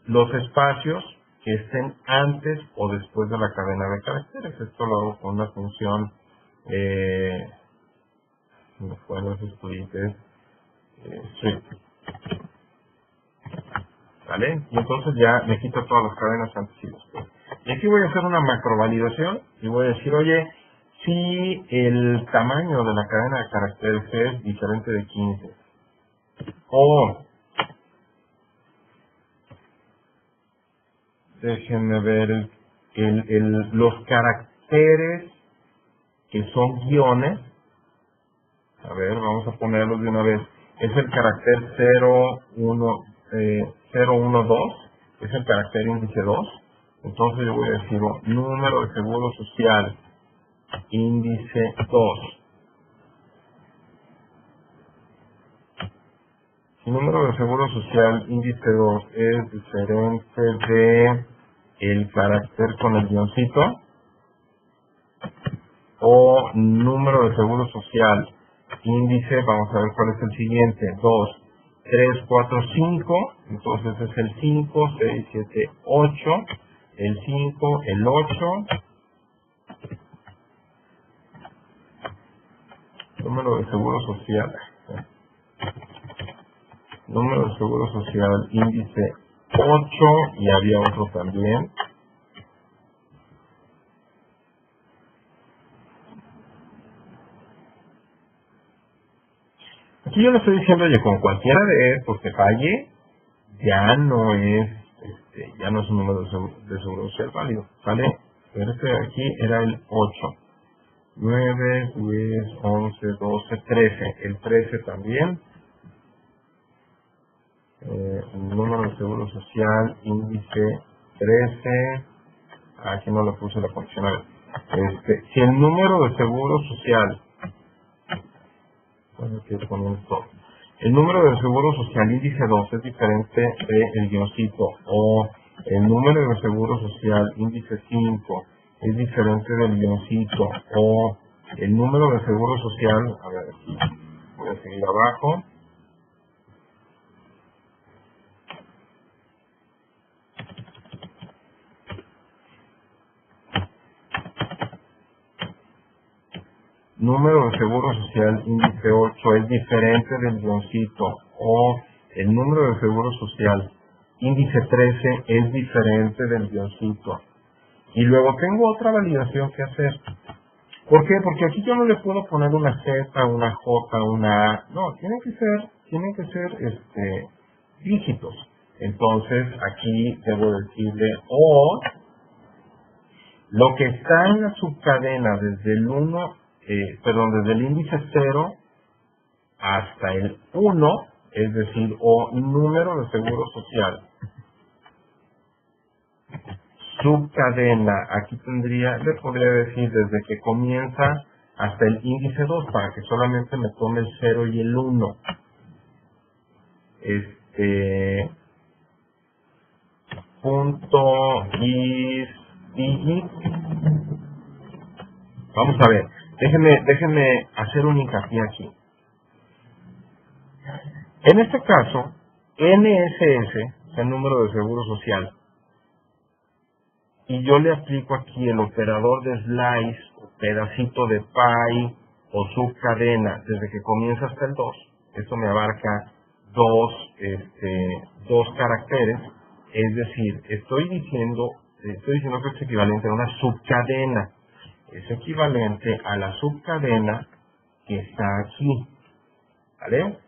los espacios que estén antes o después de la cadena de caracteres. Esto lo hago con una función, me fue los estudiantes, string. ¿vale? Y entonces ya me quito todas las cadenas antes y después. Y aquí voy a hacer una macrovalidación y voy a decir, oye, si el tamaño de la cadena de caracteres es diferente de 15, o déjenme ver los caracteres que son guiones. A ver, vamos a ponerlos de una vez. Es el carácter 012, es el carácter índice 2. Entonces yo voy a decir número de seguro social índice 2. Si número de seguro social índice 2 es diferente de el carácter con el guioncito, o número de seguro social índice, vamos a ver cuál es el siguiente, 2, 3, 4, 5, entonces es el 5, 6, 7, 8, el 5, el 8, número de seguro social, número de seguro social índice 8, y había otro también. Aquí yo le estoy diciendo, oye, con cualquiera de estos que falle, ya no es un número de seguro social válido, ¿vale? Pero este de aquí era el 8, 9, 10, 11, 12, 13, el 13 también, número de seguro social, índice 13, aquí no le puse la condición, a ver, si el número de seguro social, bueno, aquí ponemos todo. El número de seguro social índice 2 es diferente del guioncito, o el número de seguro social índice 5 es diferente del guioncito, o el número de seguro social, a ver, aquí voy a seguir abajo, número de seguro social índice 8 es diferente del guioncito, o el número de seguro social índice 13 es diferente del guioncito. Y luego tengo otra validación que hacer. ¿Por qué? Porque aquí yo no le puedo poner una Z, una J, una A. No, tienen que ser dígitos. Entonces aquí debo decirle o lo que está en la subcadena desde el 1, desde el índice 0 hasta el 1, es decir, o número de seguro social. Subcadena, aquí le podría decir desde que comienza hasta el índice 2 para que solamente me tome el 0 y el 1. Punto is digit. Vamos a ver, déjenme hacer un hincapié aquí. En este caso, NSS es el número de seguro social. Y yo le aplico aquí el operador de slice, o pedacito de pie, o subcadena, desde que comienza hasta el 2. Esto me abarca dos caracteres. Es decir, estoy diciendo que es equivalente a una subcadena. Es equivalente a la subcadena que está aquí. ¿Vale?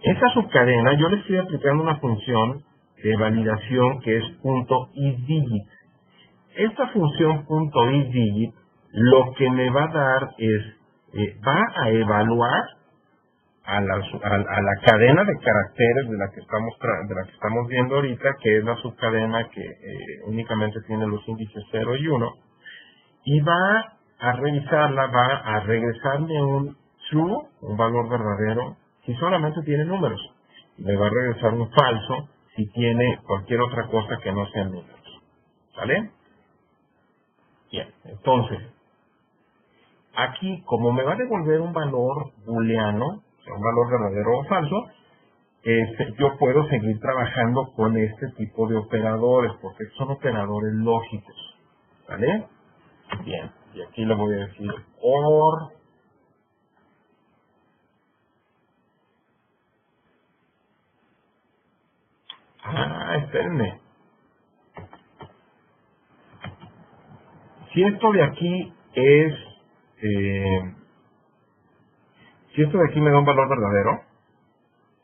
Esa subcadena, yo le estoy aplicando una función de validación que es .isDigit. Esta función .isDigit lo que me va a dar es, va a evaluar a la cadena de caracteres de la que estamos viendo ahorita, que es la subcadena que únicamente tiene los índices 0 y 1, y va a revisarla, va a regresarme un true, un valor verdadero, si solamente tiene números. Me va a regresar un falso si tiene cualquier otra cosa que no sean números. ¿Vale? Bien, entonces, aquí, como me va a devolver un valor booleano, o sea, un valor verdadero o falso, yo puedo seguir trabajando con este tipo de operadores, porque son operadores lógicos. ¿Vale? Bien, y aquí le voy a decir OR, Espérenme. Si esto de aquí es... si esto de aquí me da un valor verdadero,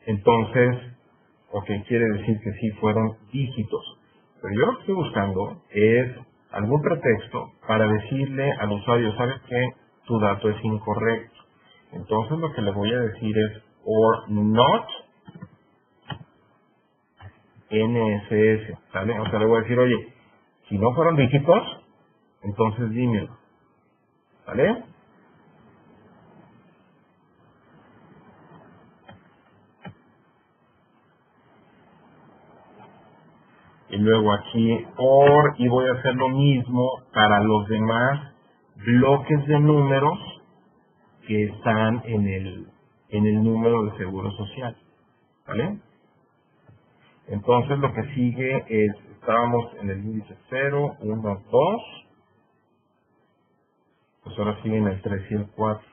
entonces, ok, quiere decir que sí fueron dígitos. Pero yo lo que estoy buscando es algún pretexto para decirle al usuario, ¿sabes qué? Tu dato es incorrecto. Entonces lo que le voy a decir es or not NSS, ¿sale? O sea, le voy a decir, oye, si no fueron dígitos, entonces dímelo, ¿vale? Y luego aquí or, y voy a hacer lo mismo para los demás bloques de números que están en el número de seguro social, ¿vale? Entonces lo que sigue es, estábamos en el índice 0, 1, 2, pues ahora sigue en el 3 y el 4,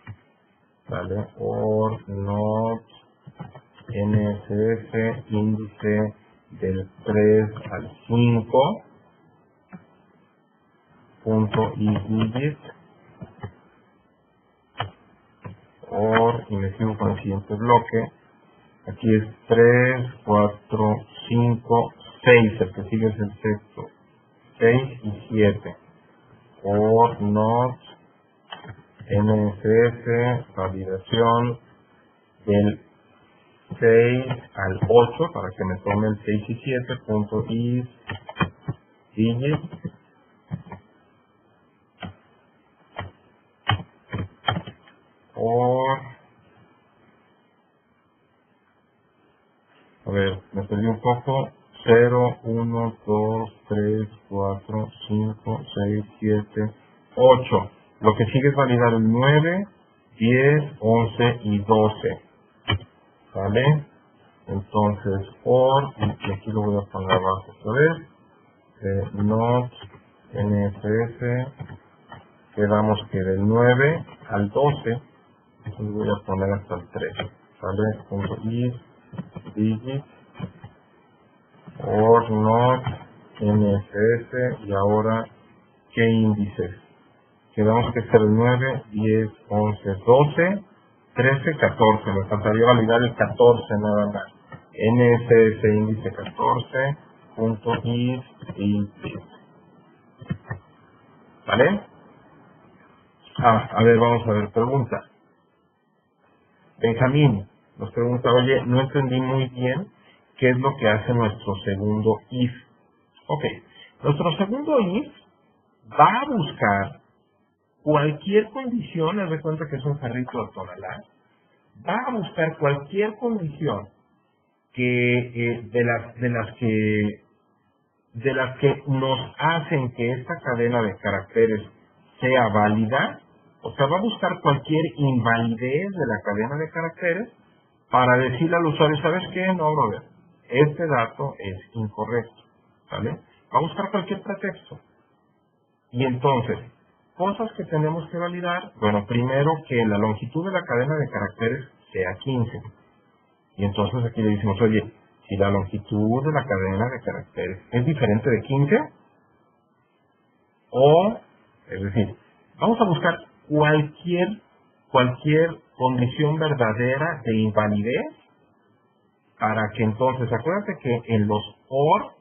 ¿vale? Or not NSF índice del 3 al 5 punto isDigit or, y me sigo con el siguiente bloque. Aquí es 3, 4, 5, 6, el que sigue es el sexto, 6 y 7. Or not NSF validación del 6 al 8 para que me tome el 6 y 7 punto isDigit or, a ver, me perdí un poco, 0, 1, 2, 3, 4, 5, 6, 7, 8. Lo que sigue es validar el 9, 10, 11 y 12. ¿Vale? Entonces, or, y aquí lo voy a poner abajo otra vez, not NSS, quedamos que del 9 al 12, entonces voy a poner hasta el 3, ¿vale? Punto isDigit, or not NSS, y ahora, ¿qué índices? Quedamos que es el 9, 10, 11, 12, 13, 14. Me faltaría validar el 14 nada más. NSS índice 14 punto isDigit. ¿Vale? A ver, vamos a ver, pregunta. Benjamín nos pregunta, oye, no entendí muy bien qué es lo que hace nuestro segundo if. Ok, nuestro segundo if va a buscar cualquier condición, haz de cuenta que es un carrito de tonalá, va a buscar cualquier condición que de las que nos hacen que esta cadena de caracteres sea válida, o sea, va a buscar cualquier invalidez de la cadena de caracteres para decirle al usuario, ¿sabes qué? No, brother, este dato es incorrecto, ¿vale? Va a buscar cualquier pretexto. Y entonces, cosas que tenemos que validar, bueno, primero que la longitud de la cadena de caracteres sea 15. Y entonces aquí le decimos, oye, si la longitud de la cadena de caracteres es diferente de 15, o, es decir, vamos a buscar cualquier condición verdadera de invalidez para que entonces, acuérdate que en los OR,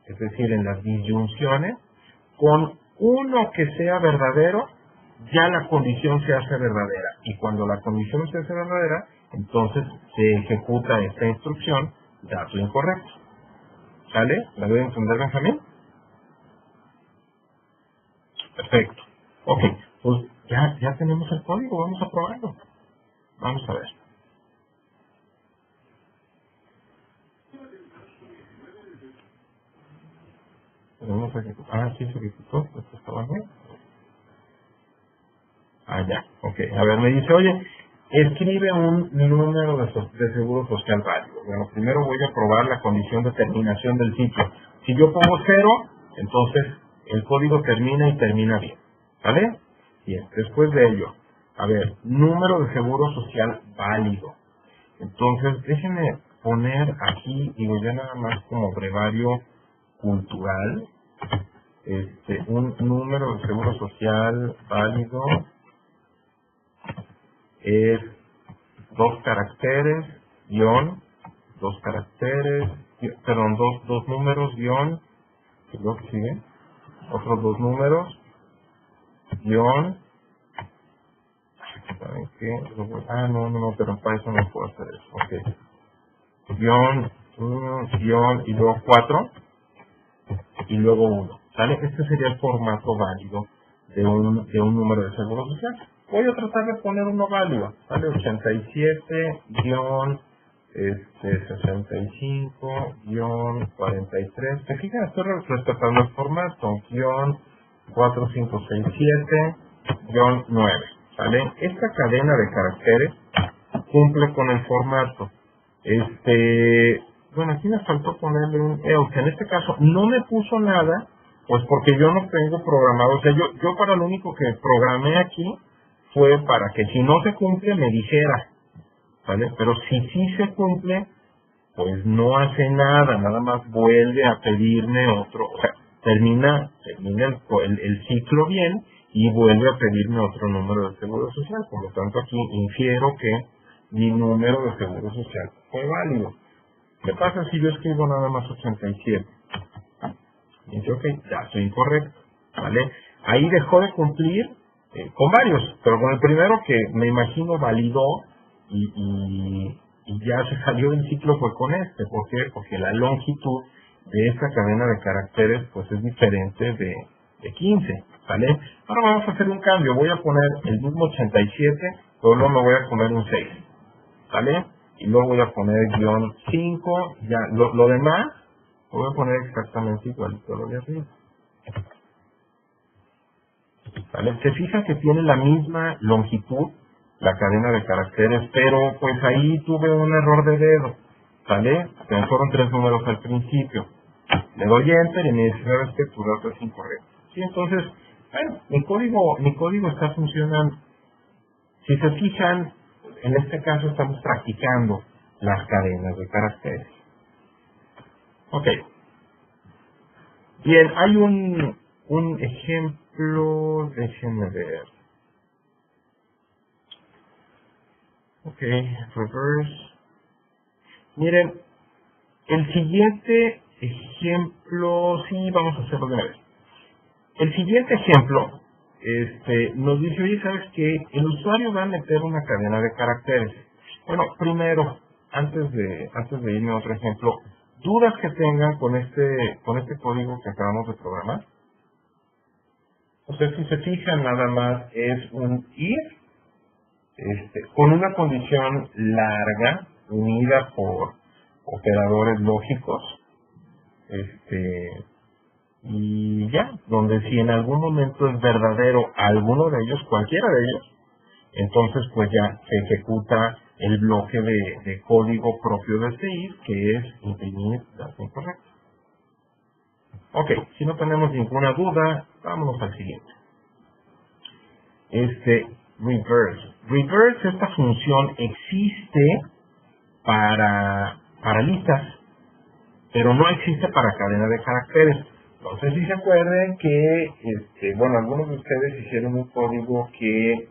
es decir, en las disyunciones, con uno que sea verdadero, ya la condición se hace verdadera. Y cuando la condición se hace verdadera, entonces se ejecuta esta instrucción, dato incorrecto. ¿Sale? ¿La debe entender, Benjamín? Perfecto. Ok, pues ya tenemos el código, vamos a probarlo. Vamos a ver. Vamos a ejecutar. Sí se ejecutó, esto está abajo. Ya, ok. A ver, me dice, oye, escribe un número de seguro social válido. Bueno, primero voy a probar la condición de terminación del ciclo. Si yo pongo 0, entonces el código termina y termina bien. ¿Vale? Bien, después de ello, a ver, número de seguro social válido. Entonces, déjenme poner aquí, digo ya nada más como brevario cultural, un número de seguro social válido es 2 caracteres, guión, 2 caracteres, perdón, dos números, guión, y luego que sigue, otros 2 números, guión, ¿saben qué? No, pero para eso no puedo hacer eso, ok, guión, 1, guión, y luego 4, y luego 1, ¿sale? Este sería el formato válido de un número de seguro social. Voy a tratar de poner uno válido, ¿vale? 87, guión, 65, guión, 43. ¿Se fijan? Estoy respetando el formato, guión, 4567, guión, 9, ¿vale? Esta cadena de caracteres cumple con el formato. Bueno, aquí me faltó ponerle un else. En este caso no me puso nada, pues porque yo no tengo programado. O sea, yo para lo único que programé aquí fue para que si no se cumple me dijera, ¿vale? Pero si sí se cumple, pues no hace nada, nada más vuelve a pedirme otro, o sea, termina el ciclo bien y vuelve a pedirme otro número de seguro social. Por lo tanto, aquí infiero que mi número de seguro social fue válido. ¿Qué pasa si yo escribo nada más 87? Y dice, ok, ya estoy incorrecto, ¿vale? Ahí dejó de cumplir con varios, pero con el primero que me imagino validó y ya se salió del ciclo fue con este. ¿Por qué? Porque la longitud de esta cadena de caracteres pues es diferente de 15, ¿vale? Ahora vamos a hacer un cambio, voy a poner el mismo 87, pero luego me voy a poner un 6, ¿vale? Y luego voy a poner guión 5, ya, lo demás lo voy a poner exactamente igualito a lo de arriba, ¿vale? Se fija que tiene la misma longitud la cadena de caracteres, pero pues ahí tuve un error de dedo, ¿vale? Que me fueron 3 números al principio. Le doy enter y me dice, sabes que tu dato es incorrecto. Sí, entonces, bueno, mi código está funcionando. Si se fijan, en este caso estamos practicando las cadenas de caracteres. Ok. Bien, hay un ejemplo, déjenme ver. Ok, reverse. Miren, el siguiente ejemplo, sí, vamos a hacerlo de una vez. El siguiente ejemplo, nos dice, oye, ¿sabes qué? El usuario va a meter una cadena de caracteres. Bueno, primero, antes de irme a otro ejemplo, dudas que tengan con este código que acabamos de programar. O sea, si se fijan, nada más es un if, con una condición larga, unida por operadores lógicos, y ya, donde si en algún momento es verdadero alguno de ellos, cualquiera de ellos, entonces pues ya se ejecuta el bloque de código propio de este if, que es imprimir dato incorrecto. Ok, si no tenemos ninguna duda, vámonos al siguiente. Reverse. Reverse, esta función existe para listas, pero no existe para cadena de caracteres. No sé si se acuerdan que, bueno, algunos de ustedes hicieron un código que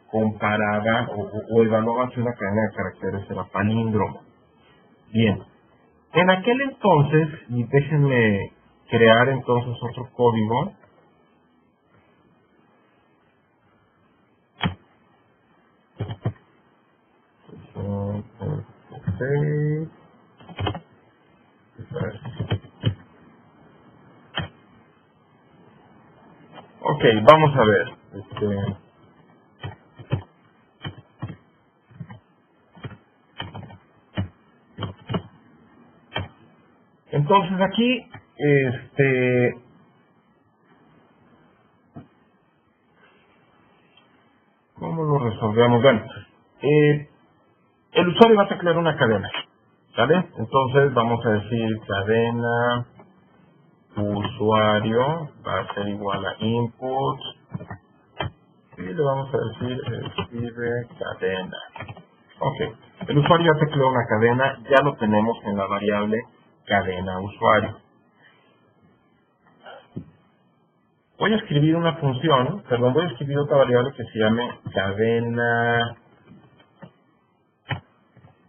comparaba o evaluaba si una cadena de caracteres era palíndromo. Bien, en aquel entonces, y déjenme crear entonces otro código. Ok, vamos a ver. Entonces aquí, ¿cómo lo resolvemos? Bueno, el usuario va a teclear una cadena, ¿vale? Entonces vamos a decir cadena usuario va a ser igual a input y le vamos a decir escribe cadena. Ok. El usuario ya tecleó una cadena, ya lo tenemos en la variable cadena usuario. Voy a escribir una función, perdón, voy a escribir otra variable que se llame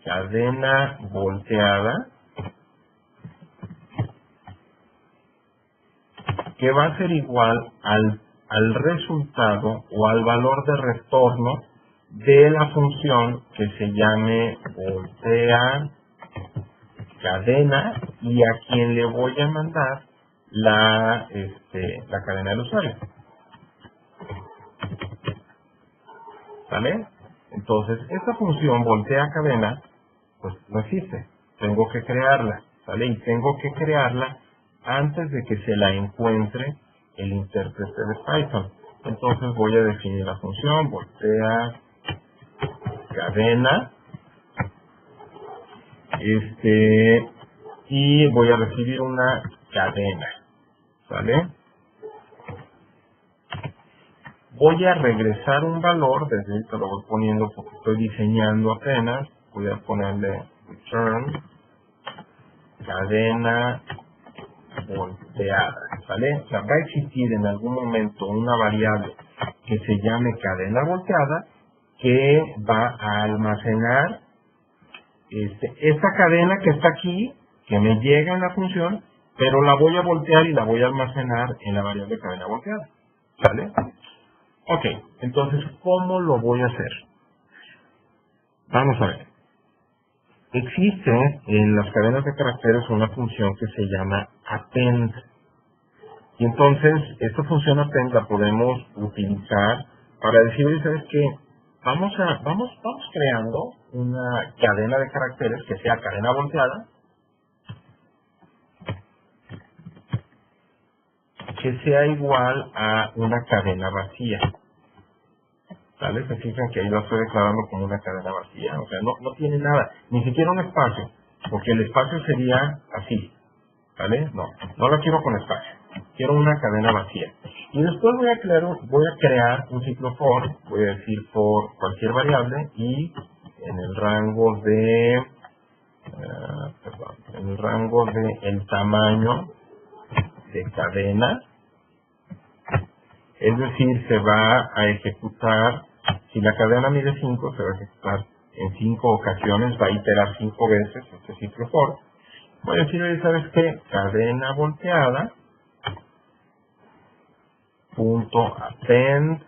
cadena volteada, que va a ser igual al resultado o al valor de retorno de la función que se llame voltea cadena y a quien le voy a mandar la cadena del usuario. ¿Vale? Entonces, esta función voltea cadena, pues no existe. Tengo que crearla, ¿vale? Y tengo que crearla antes de que se la encuentre el intérprete de Python. Entonces voy a definir la función voltea cadena, y voy a recibir una cadena, ¿vale? Voy a regresar un valor, desde ahorita lo voy poniendo porque estoy diseñando apenas, voy a ponerle return cadena volteada, ¿vale? O sea, va a existir en algún momento una variable que se llame cadena volteada que va a almacenar esta cadena que está aquí, que me llega en la función, pero la voy a voltear y la voy a almacenar en la variable cadena volteada, ¿vale? Ok, entonces, ¿cómo lo voy a hacer? Vamos a ver. Existe en las cadenas de caracteres una función que se llama append. Y entonces, esta función append la podemos utilizar para decir, oye, ¿sabes qué? Vamos creando una cadena de caracteres que sea cadena volteada, que sea igual a una cadena vacía. ¿Vale? Se fijan que ahí lo estoy declarando como una cadena vacía, o sea, no tiene nada, ni siquiera un espacio, porque el espacio sería así, ¿vale? No la quiero con espacio, quiero una cadena vacía. Y después voy a crear un ciclo for, voy a decir for cualquier variable y en el rango de, en el rango de el tamaño de cadena, es decir, se va a ejecutar, si la cadena mide 5, se va a ejecutar en 5 ocasiones, va a iterar 5 veces este ciclo for. Voy a decir, oye, ¿sabes qué? Cadena volteada, punto append.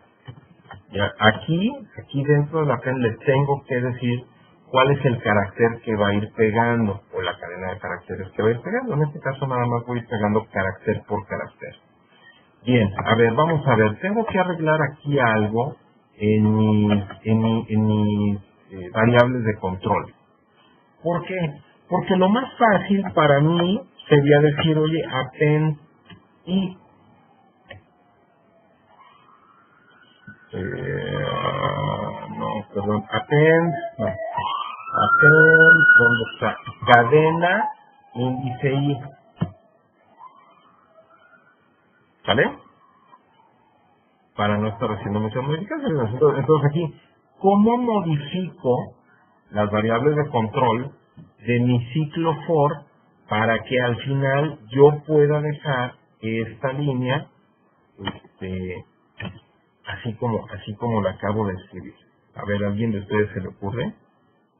Ya, aquí dentro del append le tengo que decir cuál es el carácter que va a ir pegando, o la cadena de caracteres que va a ir pegando. En este caso nada más voy a ir pegando carácter por carácter. Bien, a ver, vamos a ver, tengo que arreglar aquí algo en mis variables de control. ¿Por qué? Porque lo más fácil para mí sería decir, oye, append y append, ¿dónde está? Cadena índice i, ¿vale? Para no estar haciendo muchas modificaciones. Entonces aquí, ¿cómo modifico las variables de control de mi ciclo for para que al final yo pueda dejar esta línea así como la acabo de escribir? A ver, ¿a alguien de ustedes se le ocurre?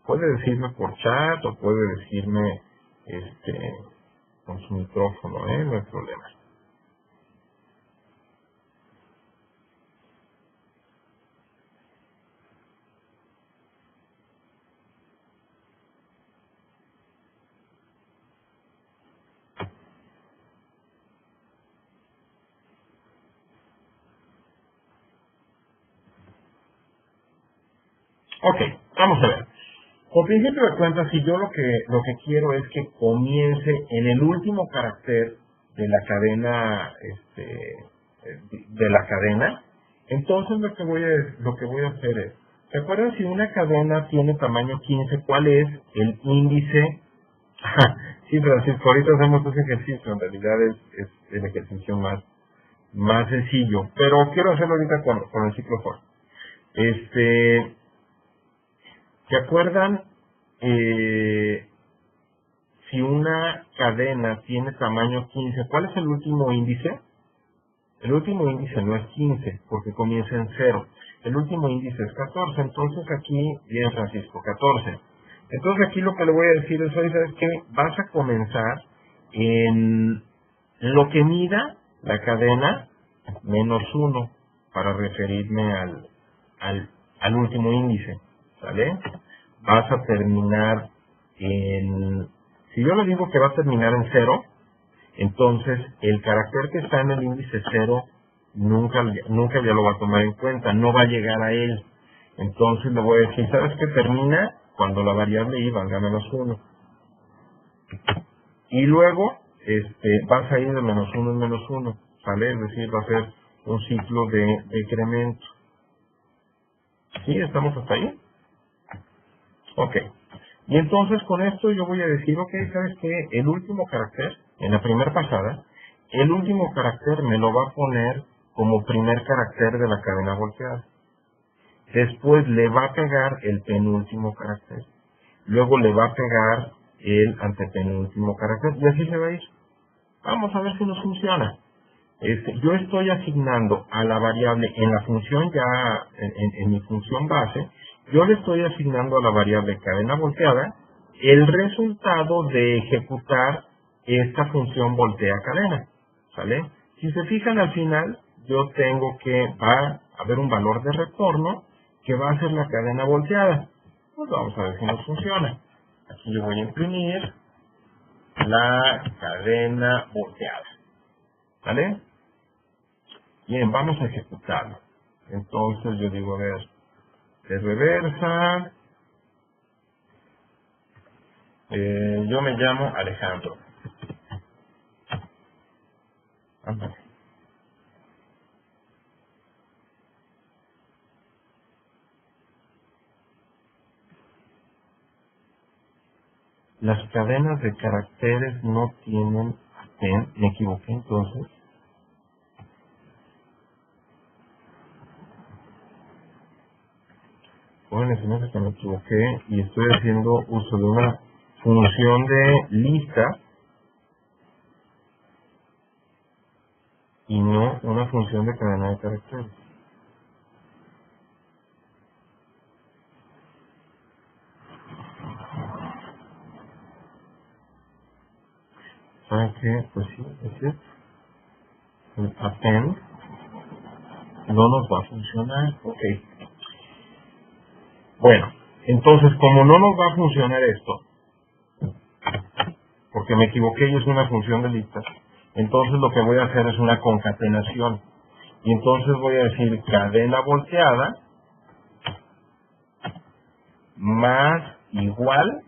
Puede decirme por chat o puede decirme con su micrófono, no hay problema. Ok, vamos a ver. Por principio de cuentas, si yo lo que quiero es que comience en el último carácter de la cadena, entonces lo que voy a hacer es, ¿se acuerdan si una cadena tiene tamaño 15, cuál es el índice? Sí, Francisco, ahorita hacemos ese ejercicio, en realidad es el ejercicio más sencillo, pero quiero hacerlo ahorita con el ciclo for. ¿Se acuerdan si una cadena tiene tamaño 15, ¿cuál es el último índice? El último índice no es 15, porque comienza en 0. El último índice es 14, entonces aquí, bien Francisco, 14. Entonces aquí lo que le voy a decir es, oye, ¿sabes qué? Vas a comenzar en lo que mida la cadena menos 1, para referirme al último índice, ¿sale? Vas a terminar en... Si yo le digo que va a terminar en 0, entonces el carácter que está en el índice 0 nunca ya lo va a tomar en cuenta, no va a llegar a él. Entonces le voy a decir, ¿sabes qué? Termina cuando la variable i valga menos 1. Y luego vas a ir de menos 1 en menos 1, ¿sale? Es decir, va a ser un ciclo de decremento. ¿Sí? ¿Estamos hasta ahí? Ok. Y entonces con esto yo voy a decir, ok, ¿sabes qué? El último carácter, en la primera pasada, el último carácter me lo va a poner como primer carácter de la cadena volteada. Después le va a pegar el penúltimo carácter. Luego le va a pegar el antepenúltimo carácter. Y así se va a ir. Vamos a ver si nos funciona. Yo estoy asignando a la variable en la función ya, en mi función base, yo le estoy asignando a la variable cadena volteada el resultado de ejecutar esta función voltea cadena, ¿sale? Si se fijan al final, yo tengo que va a haber un valor de retorno que va a ser la cadena volteada. Pues vamos a ver si nos funciona. Aquí yo voy a imprimir la cadena volteada, ¿vale? Bien, vamos a ejecutarlo. Entonces yo digo, a ver, de reversa, yo me llamo Alejandro. Ándale. Las cadenas de caracteres no tienen append, me equivoqué entonces. Jóvenes, se me hace que me equivoqué y estoy haciendo uso de una función de lista y no una función de cadena de caracteres. ¿Saben qué? Pues sí, es cierto. El append no nos va a funcionar. Ok. Bueno, entonces como no nos va a funcionar esto, porque me equivoqué y es una función de listas, entonces lo que voy a hacer es una concatenación. Y entonces voy a decir cadena volteada más igual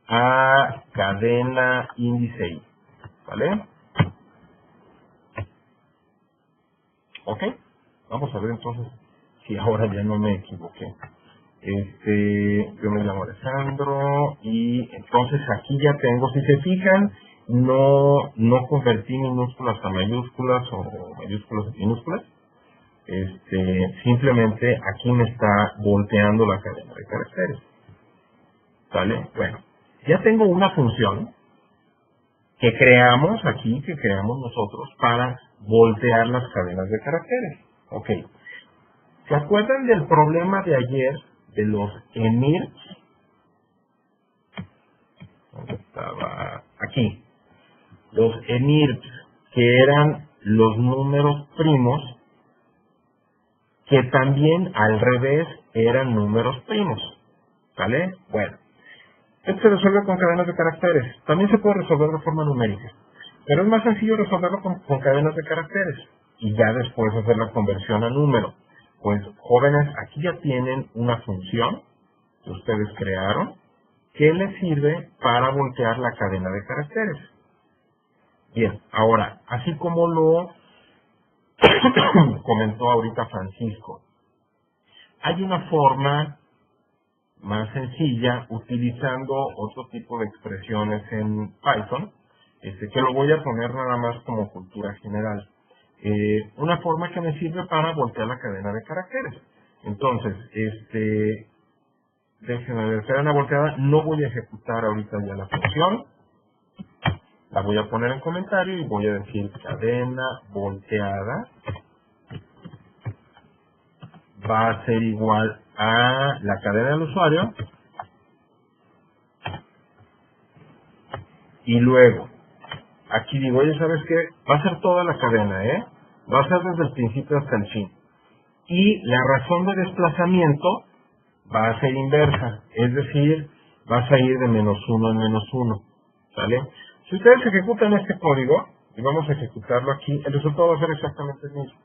a cadena índice i, ¿vale? Ok, vamos a ver entonces si ahora ya no me equivoqué. Yo me llamo Alejandro y entonces aquí ya tengo, si se fijan, no convertí minúsculas a mayúsculas o mayúsculas a minúsculas. Simplemente aquí me está volteando la cadena de caracteres. ¿Vale? Bueno, ya tengo una función que creamos aquí, que creamos nosotros para voltear las cadenas de caracteres. Ok. ¿Se acuerdan del problema de ayer de los emirs? ¿Dónde estaba? Aquí. Los emirs, que eran los números primos, que también al revés eran números primos. ¿Vale? Bueno. Esto se resuelve con cadenas de caracteres. También se puede resolver de forma numérica. Pero es más sencillo resolverlo con cadenas de caracteres. Y ya después hacer la conversión a número. Pues, jóvenes, aquí ya tienen una función que ustedes crearon que les sirve para voltear la cadena de caracteres. Bien, ahora, así como lo comentó ahorita Francisco, hay una forma más sencilla utilizando otro tipo de expresiones en Python, que lo voy a poner nada más como cultura general. Una forma que me sirve para voltear la cadena de caracteres. Entonces, Déjenme ver, cadena volteada. No voy a ejecutar ahorita ya la función. La voy a poner en comentario y voy a decir cadena volteada va a ser igual a la cadena del usuario y luego aquí digo, oye, ¿sabes qué? Va a ser toda la cadena, va a ser desde el principio hasta el fin. Y la razón de desplazamiento va a ser inversa, es decir, vas a ir de -1 en -1, ¿sale? Si ustedes ejecutan este código, y vamos a ejecutarlo aquí, el resultado va a ser exactamente el mismo,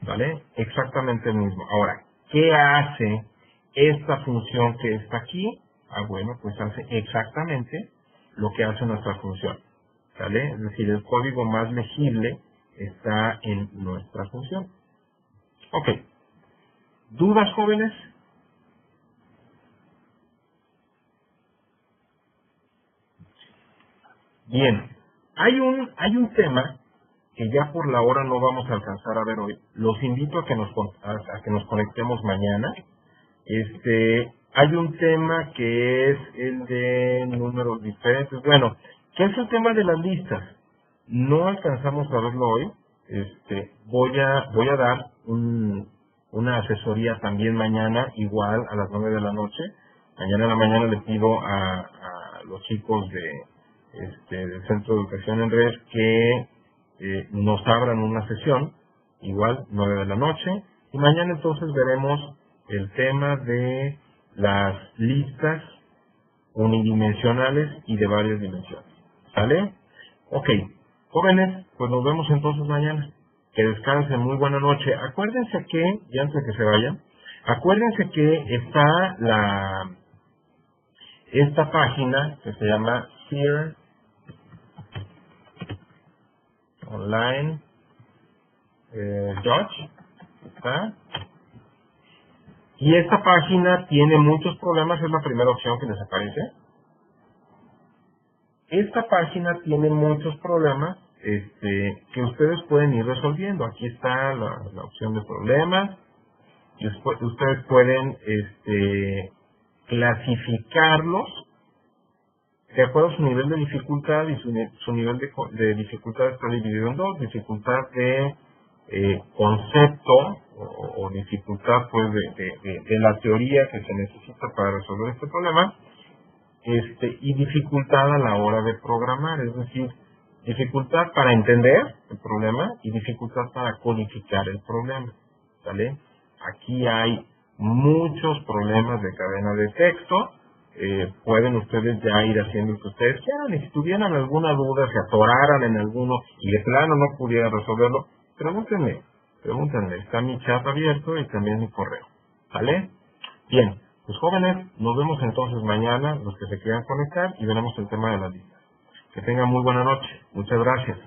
¿vale? Exactamente el mismo. Ahora, ¿qué hace esta función que está aquí? Ah, bueno, pues hace exactamente lo que hace nuestra función, ¿sale? Es decir, el código más legible está en nuestra función. Ok. ¿Dudas, jóvenes? Bien. Hay un tema que ya por la hora no vamos a alcanzar a ver hoy. Los invito a que a que nos conectemos mañana. Hay un tema que es el de números diferentes. Bueno, ¿qué es el tema de las listas? No alcanzamos a verlo hoy. Voy a dar una asesoría también mañana, igual a las 9 de la noche. Mañana en la mañana le pido a los chicos del Centro de Educación en Red que nos abran una sesión, igual 9 de la noche. Y mañana entonces veremos el tema de las listas unidimensionales y de varias dimensiones. ¿Sale? Ok, jóvenes, pues nos vemos entonces mañana. Que descansen, muy buena noche. Acuérdense que, y antes de que se vayan, acuérdense que está esta página que se llama Here Online Dodge, ¿está? Y esta página tiene muchos problemas, es la primera opción que les aparece. Esta página tiene muchos problemas que ustedes pueden ir resolviendo. Aquí está la opción de problemas. Y ustedes pueden clasificarlos de acuerdo a su nivel de dificultad, y su nivel de dificultad está dividido en dos: dificultad de concepto o dificultad pues de la teoría que se necesita para resolver este problema, y dificultad a la hora de programar, es decir, dificultad para entender el problema y dificultad para codificar el problema, ¿sale? Aquí hay muchos problemas de cadena de texto. Pueden ustedes ya ir haciendo lo que ustedes quieran, y si tuvieran alguna duda, se atoraran en alguno y de plano no pudieran resolverlo, pregúntenme, está mi chat abierto y también mi correo, ¿vale? Bien, pues jóvenes, nos vemos entonces mañana, los que se quieran conectar, y veremos el tema de las listas. Que tengan muy buena noche, muchas gracias.